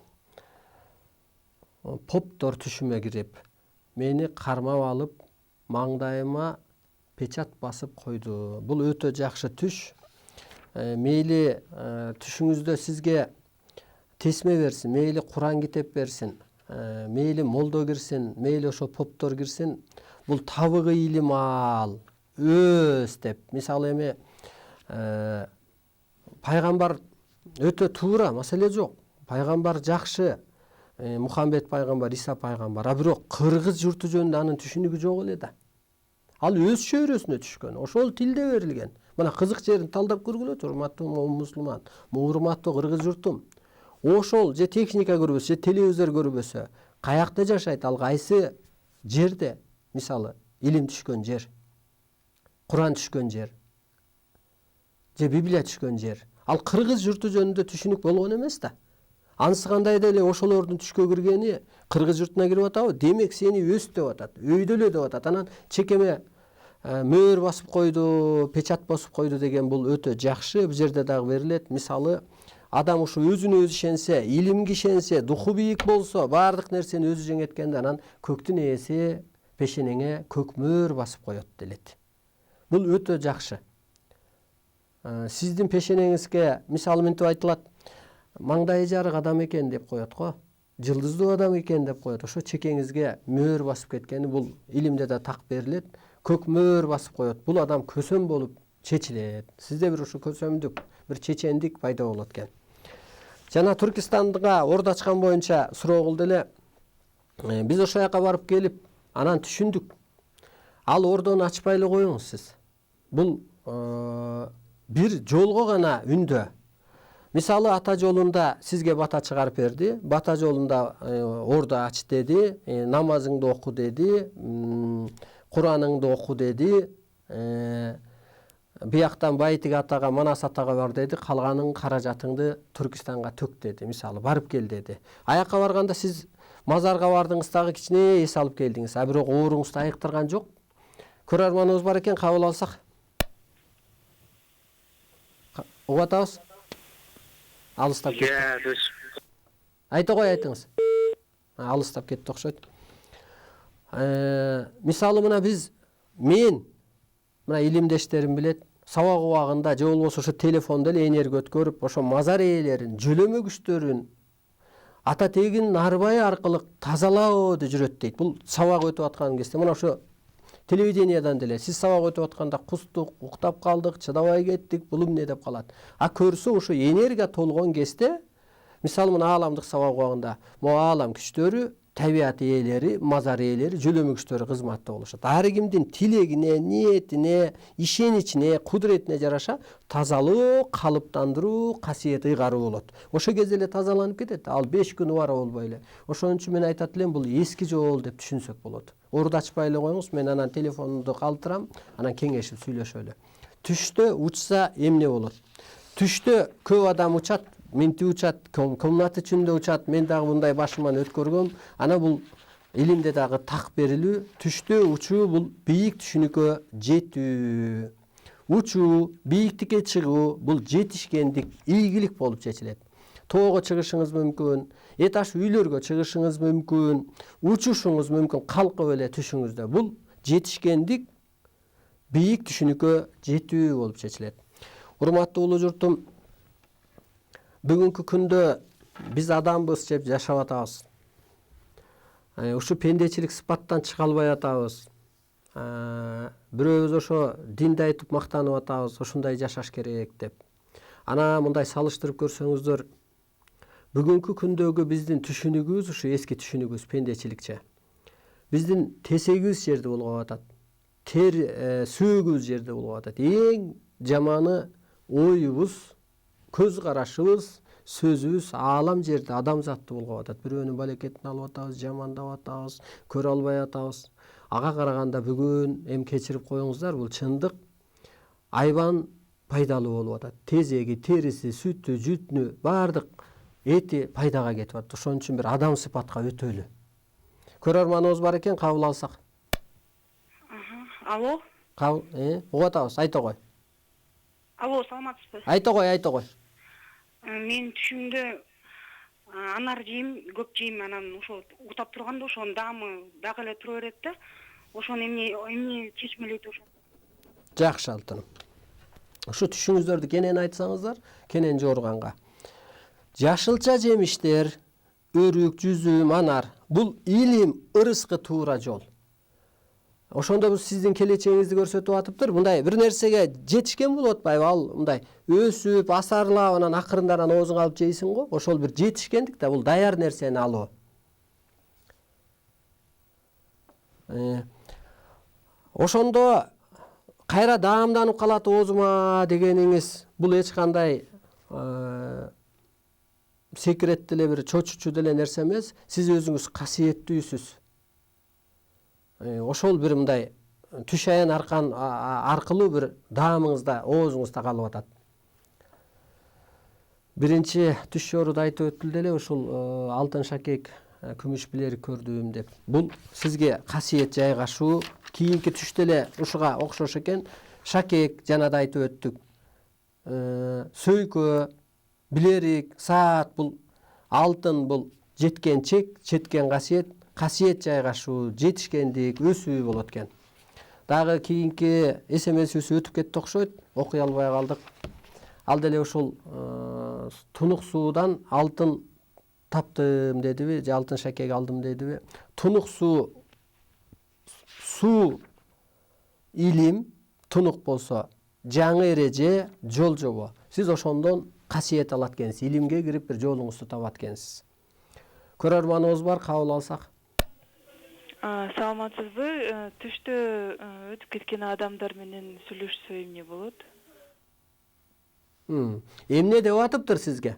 Поптор түшүмө кирип, мени кармап алып, маңдайыма печат басып койду. Бул өтө жакшы түш. Мейли түшүңүздө сизге тесме берсин, мейли Куран китеп берсин, мейли молдо кирсин, мейли ошо поптор кирсин. Бул табыгы илим ал, өз деп. Мисалы эми пайгамбар өтө туура, маселе жок. Пайгамбар жакшы. Мухаммед пайгамбар, Иса пайгамбар. А бирок кыргыз журту жөнүндө анын түшүнүгү жок эле да. Ал өз чөйрөсүнө түшкөн. Ошол тилде берилген. Мына кызык жерин талдап көргүлөчү, урматтуу мусулман, урматтуу кыргыз журтум. Ошол же техника көрбөсө, же телевизор көрбөсө, каякта жашайт, ал кайсы жерде? Мисалы, илим түшкөн жер, Куран түшкөн жер, же Библия түшкөн жер. Ал кыргыз журту жөнүндө түшүнүк болгон эмес да. Анысы кандай деле ошолордун түшкө киргени кыргыз журтуна кирип атабы? Демек сени өс деп атат, өйдөлө деп атат. Анан чекеме мөөр басып койду, печат басып койду деген бул өтө жакшы. Бул жерде дагы берилет. Мисалы, адам ушу өзүнө өзү ишенсе, илимге ишенсе, духу бийик болсо, баардык нерсени өзү жеңеткенде анан көктүн ээси пешенеңе көк мөөр басып коет делет. Бул өтө жакшы. Сиздин пешенеңизге мисалы мынтип айтылат, маңдайы жарык адам экен деп коет го, жылдыздуу адам экен деп коет. Ошо чекеңизге мөөр басып кеткени бул илимде да так берилет. Көк мөөр басып коет. Бул адам көсөм болуп чечилет. Сизде бир ушу көсөмдүк, бир чечендик пайда болот экен. Жана Түркистанга орду ачкан боюнча суроо кылды эле. Биз ошол жака барып келип, анан түшүндүк. Ал ордону ачпай эле коюңуз сиз. Бул бир жолго гана үндө. Мисалы, ата жолунда сизге бата чыгарып берди, бата жолунда орду ач деди, намазыңды оку деди, Кураныңды оку деди, бияктан Байтик атага, Манас атага бар деди, калганын каражатыңды Түркистанга төк деди, мисалы, барып кел деди. Аяка барганда сиз мазарга бардыңыз, дагы кичине эс алып келдиңиз, а бирок ооруңузду айыктырган жок. Көрөрманыбыз бар экен, кабыл алсак. Угуп атабыз? Алыстап кетти. Айта кой, айтыңыз. Алыстап кетти окшойт. Мисалы мына мен мына илимдештерим билет, сабак убагында же болбосо ошо телефондо эле энерги өткөрүп, ошо мазар ээлерин, жөлөмө күчтөрүн ата тегин нарбай аркылуу тазалоодо жүрөт дейт. Бул сабак өтүп аткан кезде мына ошо телевидениядан деле сиз сабак өтүп атканда кустук, уктап калдык, чыдабай кеттик, бул эмне деп калат. А көрсө ошо энергия толгон кезде, мисалы мына ааламдык сабак убагында, могу аалам күчтөрү табиат ээлери, мазар ээлери, жөлөмүгүчтөрү кызматта болушат. Ар кимдин тилегине, ниетине, ишеничине, кудуретине жараша тазалоо, калыптандыруу касиети ыйгаруу болот. Ошол кезде эле тазаланып кетет. Ал 5 күн убара болбой эле. Ошон үчүн мен айтат элем, бул эски жол деп түшүнсөк болот. Орду ачпай эле коюңуз, мен анан телефонумду калтырам, анан кеңешип сүйлөшөлү. Түштө учса эмне болот? Түштө көп адам учат, минти учат, комната ичинде учат. Мен дагы мындай башыман өткөргөм. Ана бул илимде дагы так берилүү. Түштө учуу бул бийик түшүнүккө жетүү. Учуу, бийиктикке чыгуу бул жетишкендик, ийгилик болуп чечилет. Тоого чыгышыңыз мүмкүн, этаж үйлөргө чыгышыңыз мүмкүн, учушуңуз мүмкүн калкып эле түшүңүздө. Бул жетишкендик, бийик түшүнүккө жетүү болуп чечилет. Урматтуу улуу журтум, бүгүнкү күндө биз адамбыз деп жашап атабыз. Ушу пендечилик сыпаттан чыга албай атабыз. Бирөөбүз ошо динди айтып мактанып атабыз, ушундай жашаш керек деп. Ана мындай салыштырып көрсөңүздөр, бүгүнкү күндөгү биздин түшүнүгүбүз ушу эски түшүнүгүбүз пендечиликче. Биздин тесегибиз жерде болгоп атат. Сөөгүбүз жерде болгоп атат. Эң жаманы оюбуз, көз карашыбыз, сөзүбүз аалам жерде адамзатты болгоп атат. Бирөөнүн балекетин алып атабыз, жамандап атабыз, көрө албай атабыз. Ага караганда бүгүн эми кечирип коюңуздар, бул чындык айбан пайдалуу болуп атат. Тезеги, териси, сүтү, жүтүнү баардык эти пайдага кетип атат. Ошон үчүн бир адам сыпатка өтөлү. Көрөрманыбыз бар экен, кабыл алсак. Алло. Угуп атабыз, айта кой. Алло, саламатсызбы? Айта кой. Мен түшүмдө анар жейм, көп жейм, анан ошо утап турганда ошонун даамы дагы эле тура берет да. Ошону эмне чечмелейт ошо? Жакшы алтыным. Ушу түшүңүздөрдү кенен айтсаңыздар, кенен жорганга. Жашылча жемиштер, өрүк, жүзүм, анар бул илим, ырыскы туура жол. Ошондо бул сиздин келечегиңизди көрсөтүп атыптыр. Мындай бир нерсеге жетишкен болуп атпайбы? Ал мындай өсүп, асарлап, анан акырында оозуңа алып жейсиң го. Ошол бир жетишкендик да, бул даяр нерсени алуу. Ошондо кайра даамданып калат оозума дегениңиз, бул эч кандай секрет деле бир чочучу деле нерсе эмес. Сиз өзүңүз касиеттүүсүз. Ошол бир мындай түш аян аркылуу бир даамыңызда, оозуңузда калып атат. Биринчи түш жоруда айтып өттүл деле, ушул алтын шакек, күмүш билерик көрдүм деп. Бул сизге касиет жайгашуу, кийинки түштө эле ушуга окшош экен. Шакек жана да айтып өттүк. Сөйкө, билерик, саат бул алтын, бул жеткен чек, жеткен касиет жайгашуу, жетишкендик, өсүү болот экен. Дагы кийинки эсемесибиз өтүп кетти окшойт, окуй албай калдык. Ал деле ушул тунук суудан алтын таптым дедиби, же алтын шакек алдым дедиби. Тунук суу илим, тунук болсо жаңы эреже, жол жобо. Сиз ошондон касиет алат экенсиз, илимге кирип бир жолуңузду табат экенсиз. Көрөрманыбыз бар, кабыл алсак. Саламатсызбы? Түштө өтүп кеткен адамдар менен сүйлөшсө эмне болот? Эмне деп атыптыр сизге?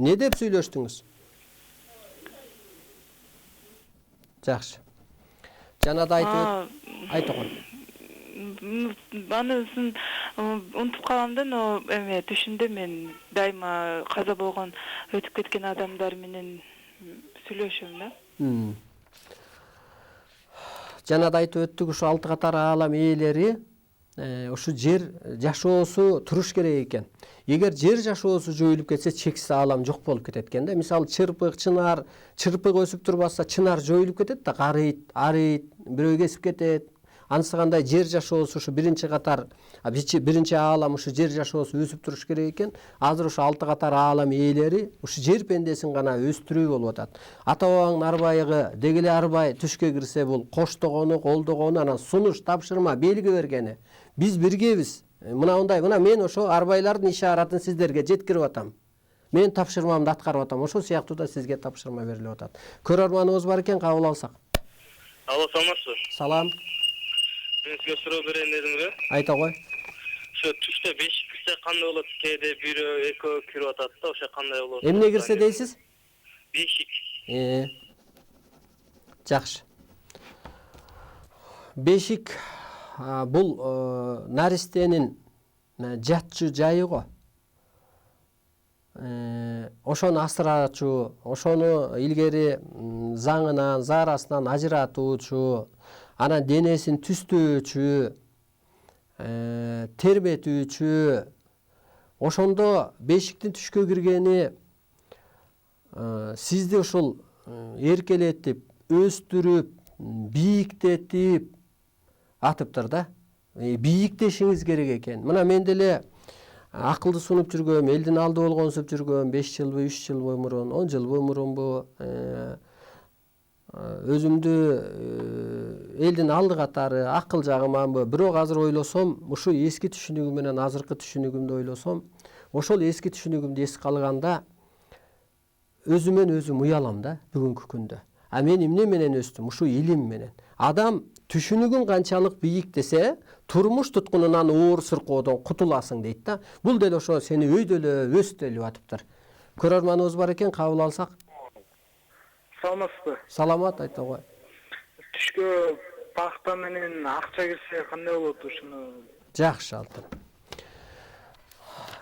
Не деп сүйлөштүңүз? Жакшы. Жана да айта кой. Анысын унутуп калам да, но эме түшүмдө мен дайыма каза болгон өтүп кеткен адамдар менен сүйлөшөм да. Жана да айтып өттүк, ушу 6 катар аалам ээлери ушу жер жашоосу туруш керек экен. Эгер жер жашоосу жоюлуп кетсе, чексиз аалам жок болуп кетет экен да. Мисалы чырпык, чынар, чырпык өсүп турбаса, чынар жоюлуп кетет да, карыйт, арыйт, бирөө кесип кетет. Анысы кандай жер жашоосу ушу биринчи катар, биринчи аалам ушу жер жашоосу өсүп туруш керек экен. Азыр ушу 6 катар аалам ээлери ушу жер пендесин гана өстүрүү болуп атат. Ата бабаңдын арбайыгы дегеле арбай түшкө кирсе, бул коштогону, колдогону, анан сунуш, тапшырма, белги бергени. Биз биргебиз. Мына мен ошо арбайлардын ишаратын сиздерге жеткирип атам. Мен тапшырмамды аткарып атам. Ошол сыяктуу да сизге тапшырма берилип атат. Көрөрманыбыз бар экен, кабыл алсак. Алло, саламатсызбы? Салам. Мен сизге суроо берейин дедим эле. Айта кой. Ошо түштө 5 кирсе кандай болот? Кээде 1-2 кирип атат да, ошо кандай болот? Эмне кирсе дейсиз? Бешик. Жакшы. Бешик бул наристенин жатчу жайы го. Ошону асыраачу, ошону илгери заңынан, заарасынан ажыратуучу, анан денесин түстөөчү, тербетүүчү, ошондо бешиктин түшкө киргени сизди ушул эркелетип, өстүрүп, бийиктетип атыптыр да. Бийиктешиңиз керек экен. Мына мен деле акылды сунуп жүргөм, элдин алды болгонсуп жүргөм, 5 жылбы, 3 жылбы мурун, 10 жылбы мурунбу, өзүмдү элдин алды катары акыл жагыманбы. Бирок азыр ойлосом, ушу эски түшүнүгүм менен азыркы түшүнүгүмдү ойлосом, ошол эски түшүнүгүмдү эске алганда өзүмөн өзүм уялам да бүгүнкү күндө. А мен эмне менен өстүм? Ушу илим менен. Адам түшүнүгүн канчалык бийик десе, турмуш туткунунан оор сыркоодон кутуласың дейт да. Бул деле ошо сени өйдө эле өстөлүп атыптыр. Көрөрманыбыз бар экен, кабыл алсак. Саламатсызбы? Саламат, айта кой. Түшкө пахта менен акча кирсе кандай болот ушуну? Жакшы, алтын.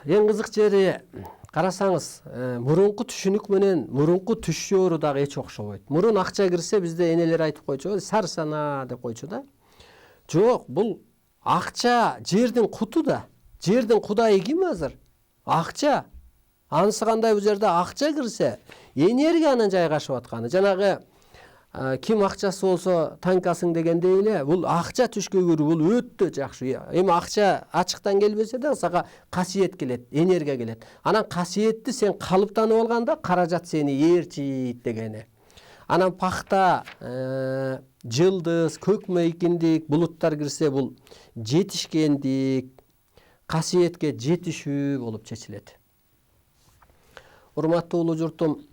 Эң кызык жери карасаңыз, мурунку түшүнүк менен мурунку түш жоору дагы эч окшобойт. Мурун акча кирсе бизде энелер айтып койчу, сарсана деп койчу да. Жок, бул акча жердин куту да. Жердин кудайы ким азыр? Акча. Анысы кандай бул жерде акча кирсе, энергиянын жайгашып атканы. Жанагы ким акчасы болсо танкасың дегендей эле, бул акча түшкө кирүү бул өтө жакшы. Эми акча ачыктан келбесе да сага касиет келет, энергия келет. Анан касиетти сен калыптанып алганда каражат сени ээрчийт дегени. Анан пахта, жылдыз, көк мейкиндик, булуттар кирсе бул жетишкендик, касиетке жетишүү болуп чечилет. Урматтуу улуу журтум,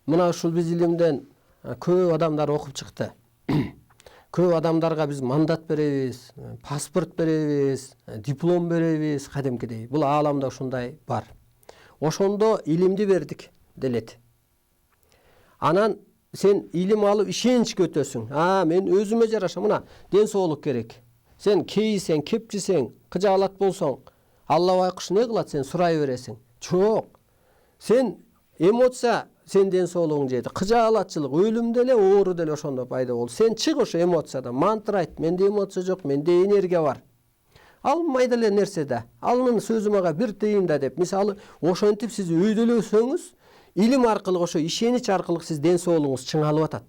мына ушул биз илимден көп адамдар окуп чыкты. Көп адамдарга биз мандат беребиз, паспорт беребиз, диплом беребиз, кадимкидей. Бул ааламда ушундай бар. Ошондо илимди бердик делет. Анан сен илим алып ишеничке өтөсүң. Мен өзүмө жараша, мына ден соолук керек. Сен кейисең, кепчисең, кыжаалат болсоң, Алла байкуш не кылат, сен сурай бересиң. Жок. Сен эмоция сен ден соолугуң жейди. Кыжаалатчылык, өлүм деле, оору деле ошондо пайда болду. Сен чык ошо эмоциядан, мантра айт, менде эмоция жок, менде энергия бар. Ал майда эле нерсе да. Алынын сөзү мага бир тыйын да деп. Мисалы, ошентип сиз өйдөлөсөңүз, илим аркылуу, ошо ишенич аркылуу сиз ден соолугуңуз чыңалып атат.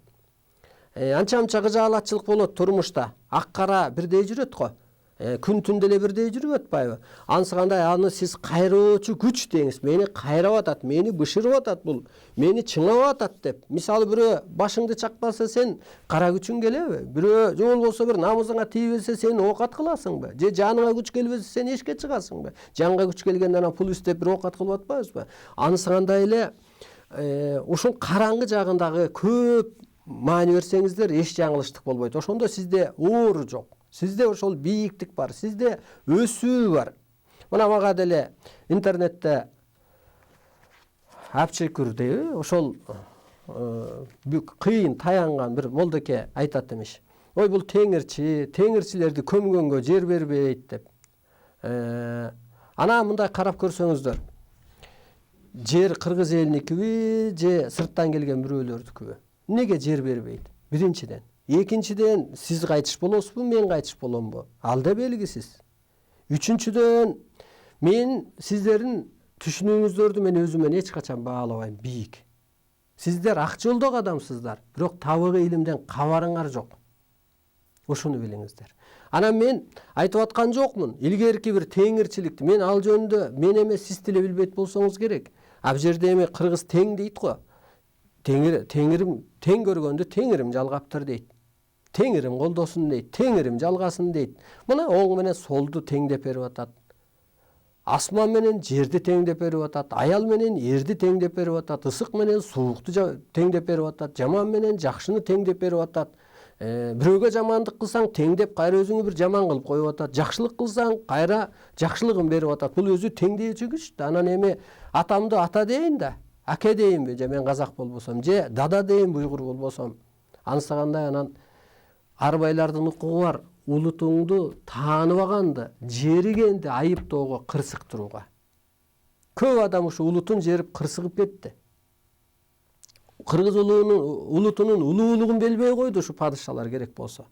Анча-мынча кыжаалатчылык болот турмушта. Ак кара бирдей жүрөт го. Күн түн деле бирдей жүрүп атпайбы? Анысы кандай, аны сиз кайроочу күч деңиз. Мени кайрап атат, мени бышырып атат бул, мени чыңап атат деп. Мисалы бирөө башыңды чакпаса сен кара күчүң келеби? Бирөө же болбосо бир намызыңа тийбесе сен оокат кыласыңбы? Же жаныңа күч келбесе сен эшикке чыгасыңбы? Жанга күч келгенде анан пул издеп бир оокат кылып атпайбызбы? Анысы кандай эле ушул караңгы жагындагы көп маани берсеңиздер эч жаңылыштык болбойт. Ошондо сизде оору жок. Сизде ошол бийиктик бар, сизде өсүү бар. Мына мага деле интернетте апчекүр дейби, ошол кыйын таянган бир молдоке айтат эмиш. Ой, бул теңирчилерди көмгөнгө жер бербейт деп. Анан мындай карап көрсөңүздөр. Жер кыргыз элиникиби же сырттан келген бирөөлөрдүкүбү? Неге жер бербейт? Биринчиден. Экинчиден, сиз кайтыш болосузбу, мен кайтыш боломбу? Ал да белгисиз. Үчүнчүдөн, мен сиздердин түшүнүүңүздөрдү мен өзүмөн эч качан баалабайм, бийик. Сиздер ак жолдогу адамсыздар, бирок табыгы илимден кабарыңар жок. Ошону билиңиздер. Анан мен айтып аткан жокмун, илгерки бир теңирчиликти мен ал жөнүндө мен эмес сиз деле билбейт болсоңуз керек. Бул жерде эми кыргыз тең дейт го. Теңирим тең көргөндү теңирим жалгаптыр дейт. Теңирим колдосун дейт, теңирим жалгасын дейт. Мына оң менен солду теңдеп берип атат. асман менен жерди теңдеп берип атат, аял менен эрди теңдеп берип атат, ысык менен суукту теңдеп берип атат, жаман менен жакшыны теңдеп берип атат. Бирөөгө жамандык кылсаң теңдеп кайра өзүңө бир жаман кылып коюп атат. Жакшылык кылсаң кайра жакшылыгын берип атат. Бул өзү теңдөөчү күч да. Анан эми атамды ата дейин да, аке дейинби, же мен казак болбосом, же дада дейин уйгур болбосом. Ансагандай анан арбайлардын укугу бар. Улутуңду тааныбаганды, жеригенди айыптоого, кырсыктырууга. Көп адам ушу улутун жерип кырсыгып кетти. Кыргыз улутунун улуулугун билбей койду ушу падышалар керек болсо.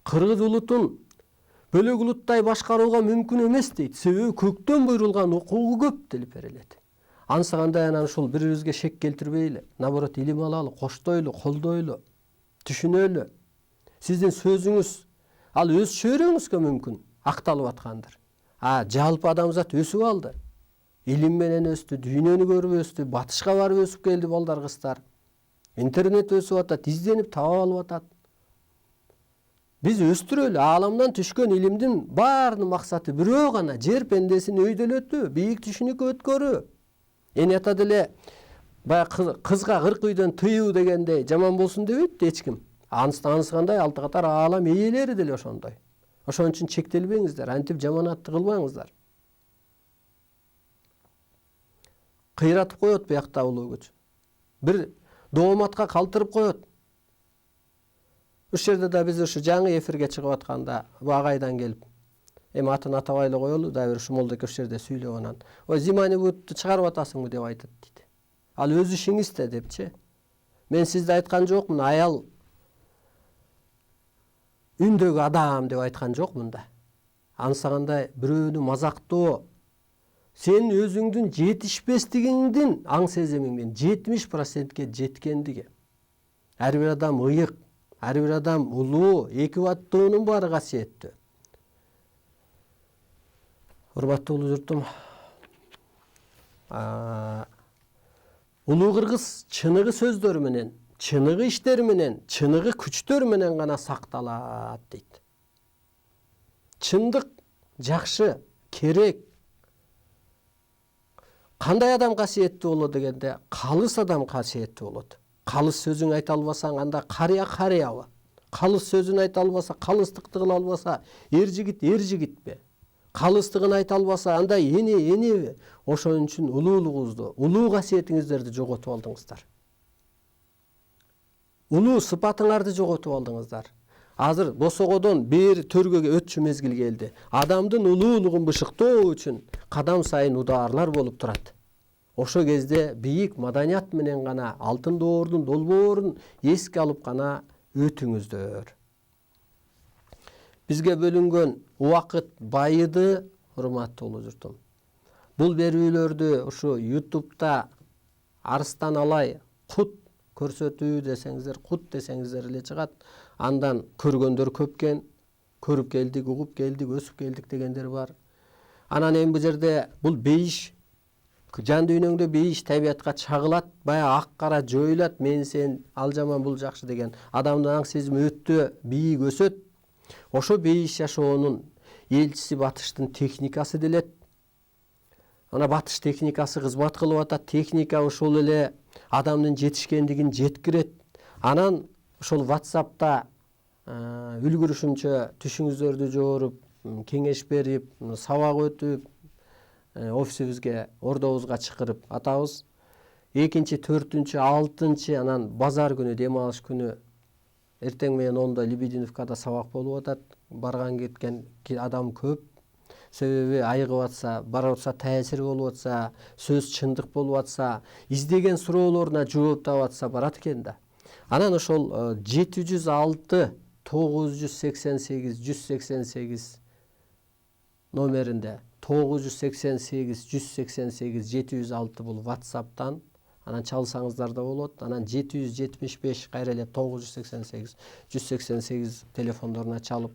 Кыргыз улутун бөлөк улуттай башкарууга мүмкүн эмес дейт. Себеби көктөн буйрулган укугу көп делип берилет. Ансагандай анан ушул бири-бирибизге шек келтирбейли, наоборот илим алалы, коштойлу, колдойлу, түшүнөлү. Сиздин сөзүңүз ал өз чөйрөңүзгө мүмкүн акталып аткандыр. Жалпы адамзат өсүп алды. Илим менен өстү, дүйнөнү көрүп өстү, батышка барып өсүп келди балдар, кыздар. Интернет өсүп атат, изденип таап алып атат. Биз өстүрөлү, ааламдан түшкөн илимдин баарынын максаты бирөө гана, жер пендесин өйдөлөтүү, бийик түшүнүккө өткөрүү. Эне ата деле баягы кызга 40 үйдөн тыюу дегендей жаман болсун дебейт эч ким. Анысгандай алты катар аалам ээлери деле ошондой. Ошон үчүн чектелбеңиздер, антип жаманатты кылбаңыздар. Кыйратып коет буякта улуу күч. Бир дооматка калтырып коет. Ушул жерде да биз ушу жаңы эфирге чыгып атканда бу агайдан келип, эми атын атабай эле коелу, да бир ушул молдоке ушул жерде сүйлөп анан, "Ой, Зиманибудту чыгарып атасыңбы?" деп айтат дейт. Ал өз ишиңизде депчи. Мен сизде айткан жокмун, аял үндөгү адам деп айткан жокмун да. Ансагандай бирөөнү мазактоо, сен өзүңдүн жетишпестигиңдин аң сезимиңдин 70% жеткендиги. Ар бир адам ыйык, ар бир адам улуу, эки баттуунун баары касиеттүү. Урматтуу улуу журтум, улуу кыргыз чыныгы сөздөр менен, чыныгы иштер менен, чыныгы күчтөр менен гана сакталат дейт. Чындык жакшы, керек. Кандай адам касиеттүү болот дегенде, калыс адам касиеттүү болот. Калыс сөзүң айта албасаң, анда карыябы. Калыс сөзүн айта албаса, калыстыкты кыла албаса, эр жигитпи? Калыстыгын айта албаса, анда энеби? Ошон үчүн улуулугуңузду, улуу касиетиңиздерди жоготуп алдыңыздар. Улуу сыпатыңарды жоготуп алдыңыздар. Азыр босогодон бери төргөгө өтчү мезгил келди. Адамдын улуулугун бышыктоо үчүн кадам сайын удаарлар болуп турат. Ошо кезде бийик маданият менен гана алтын доордун долбоорун эске алып гана өтүңүздөр. Бизге бөлүнгөн убакыт байыды, урматтуу улуу журтум. Бул берүүлөрдү ушу YouTube'да арыстан алай, кут көрсөтүү десеңиздер, кут десеңиздер эле чыгат. Андан көргөндөр көпкен, көрүп келдик, угуп келдик, өсүп келдик дегендер бар. Анан эми бул жерде бул бейиш, жан дүйнөңдө бейиш табиятка чагылат, баягы ак кара жоюлат, мен сен, ал жаман бул жакшы деген адамдын аң сезими өтө бийик өсөт. Ошо бейиш жашоонун элчиси батыштын техникасы делет. Ана батыш техникасы кызмат кылып атат. Техника ошол эле адамдын жетишкендигин жеткирет. Анан ошол WhatsApp'та үлгүрүшүнчө түшүңүздөрдү жооруп, кеңеш берип, сабак өтүп, офисибизге, ордобузга чакырып атабыз. 2-нчи, 4-нчи, 6-нчы анан базар күнү, дем алыш күнү эртең менен 10-да Лебединовкада сабак болуп атат. Барган кеткен адам көп. Себеби айыгып атса, барып атса, таасир болуп атса, сөз чындык болуп атса, издеген суроолоруна жооп таап атса барат экен да. Анан ошол 706 988 188 номеринде 988 188 706 бул WhatsApp'тан анан чалсаңыздар да болот. Анан 775 кайра эле 988 188 телефондоруна чалып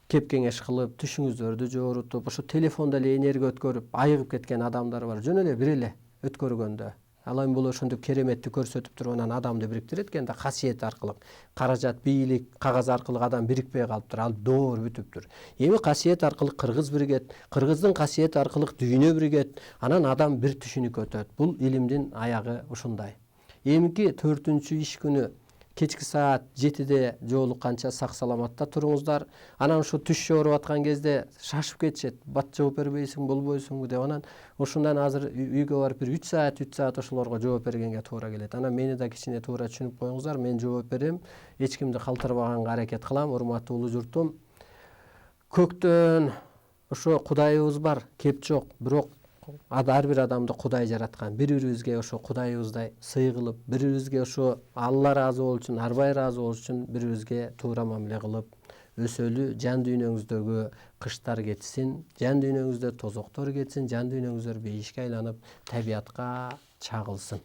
кеп кеңеш кылып, түшүңүздөрдү жоорутуп, ошо телефондо эле энергия өткөрүп, айыгып кеткен адамдар бар. Жөн эле бир эле өткөргөндө Ал эми бул ошондой кереметти көрсөтүп туруп анан адамды бириктирет экен да, касиет аркылуу. Каражат, бийлик, кагаз аркылуу адам бирикпей калыптыр, ал доор бүтүптүр. Эми касиет аркылуу кыргыз биригет, кыргыздын касиети аркылуу дүйнө биригет, анан адам бир түшүнүккө өтөт. Бул илимдин аягы ушундай. Эмки 4-иш күнү кечки саат 7-де жолукканча сак саламатта туруңуздар. Анан ушу түш жооруп аткан кезде шашып кетишет. Бат жооп бербейсиң, болбойсуңбу деп. Анан ушундан азыр үйгө барып бир 3 саат ошолорго жооп бергенге туура келет. Анан мени да кичине туура түшүнүп коюңуздар. Мен жооп берем. Эч кимди калтырбаганга аракет кылам, урматтуу журтум. Көктөн ошо Кудайыбыз бар, кеп жок, бирок ар бир адамды Кудай жараткан. Бири-бирибизге ошо Кудайыбыздай сый кылып, бири-бирибизге ошо Алла ыраазы болуш үчүн, арбай ыраазы болуш үчүн бири-бирибизге туура мамиле кылып өсөлү. Жан дүйнөңүздөгү кыштар кетсин, жан дүйнөңүздө тозоктор кетсин, жан дүйнөңүздөр бейишке айланып, табиятка чагылсын.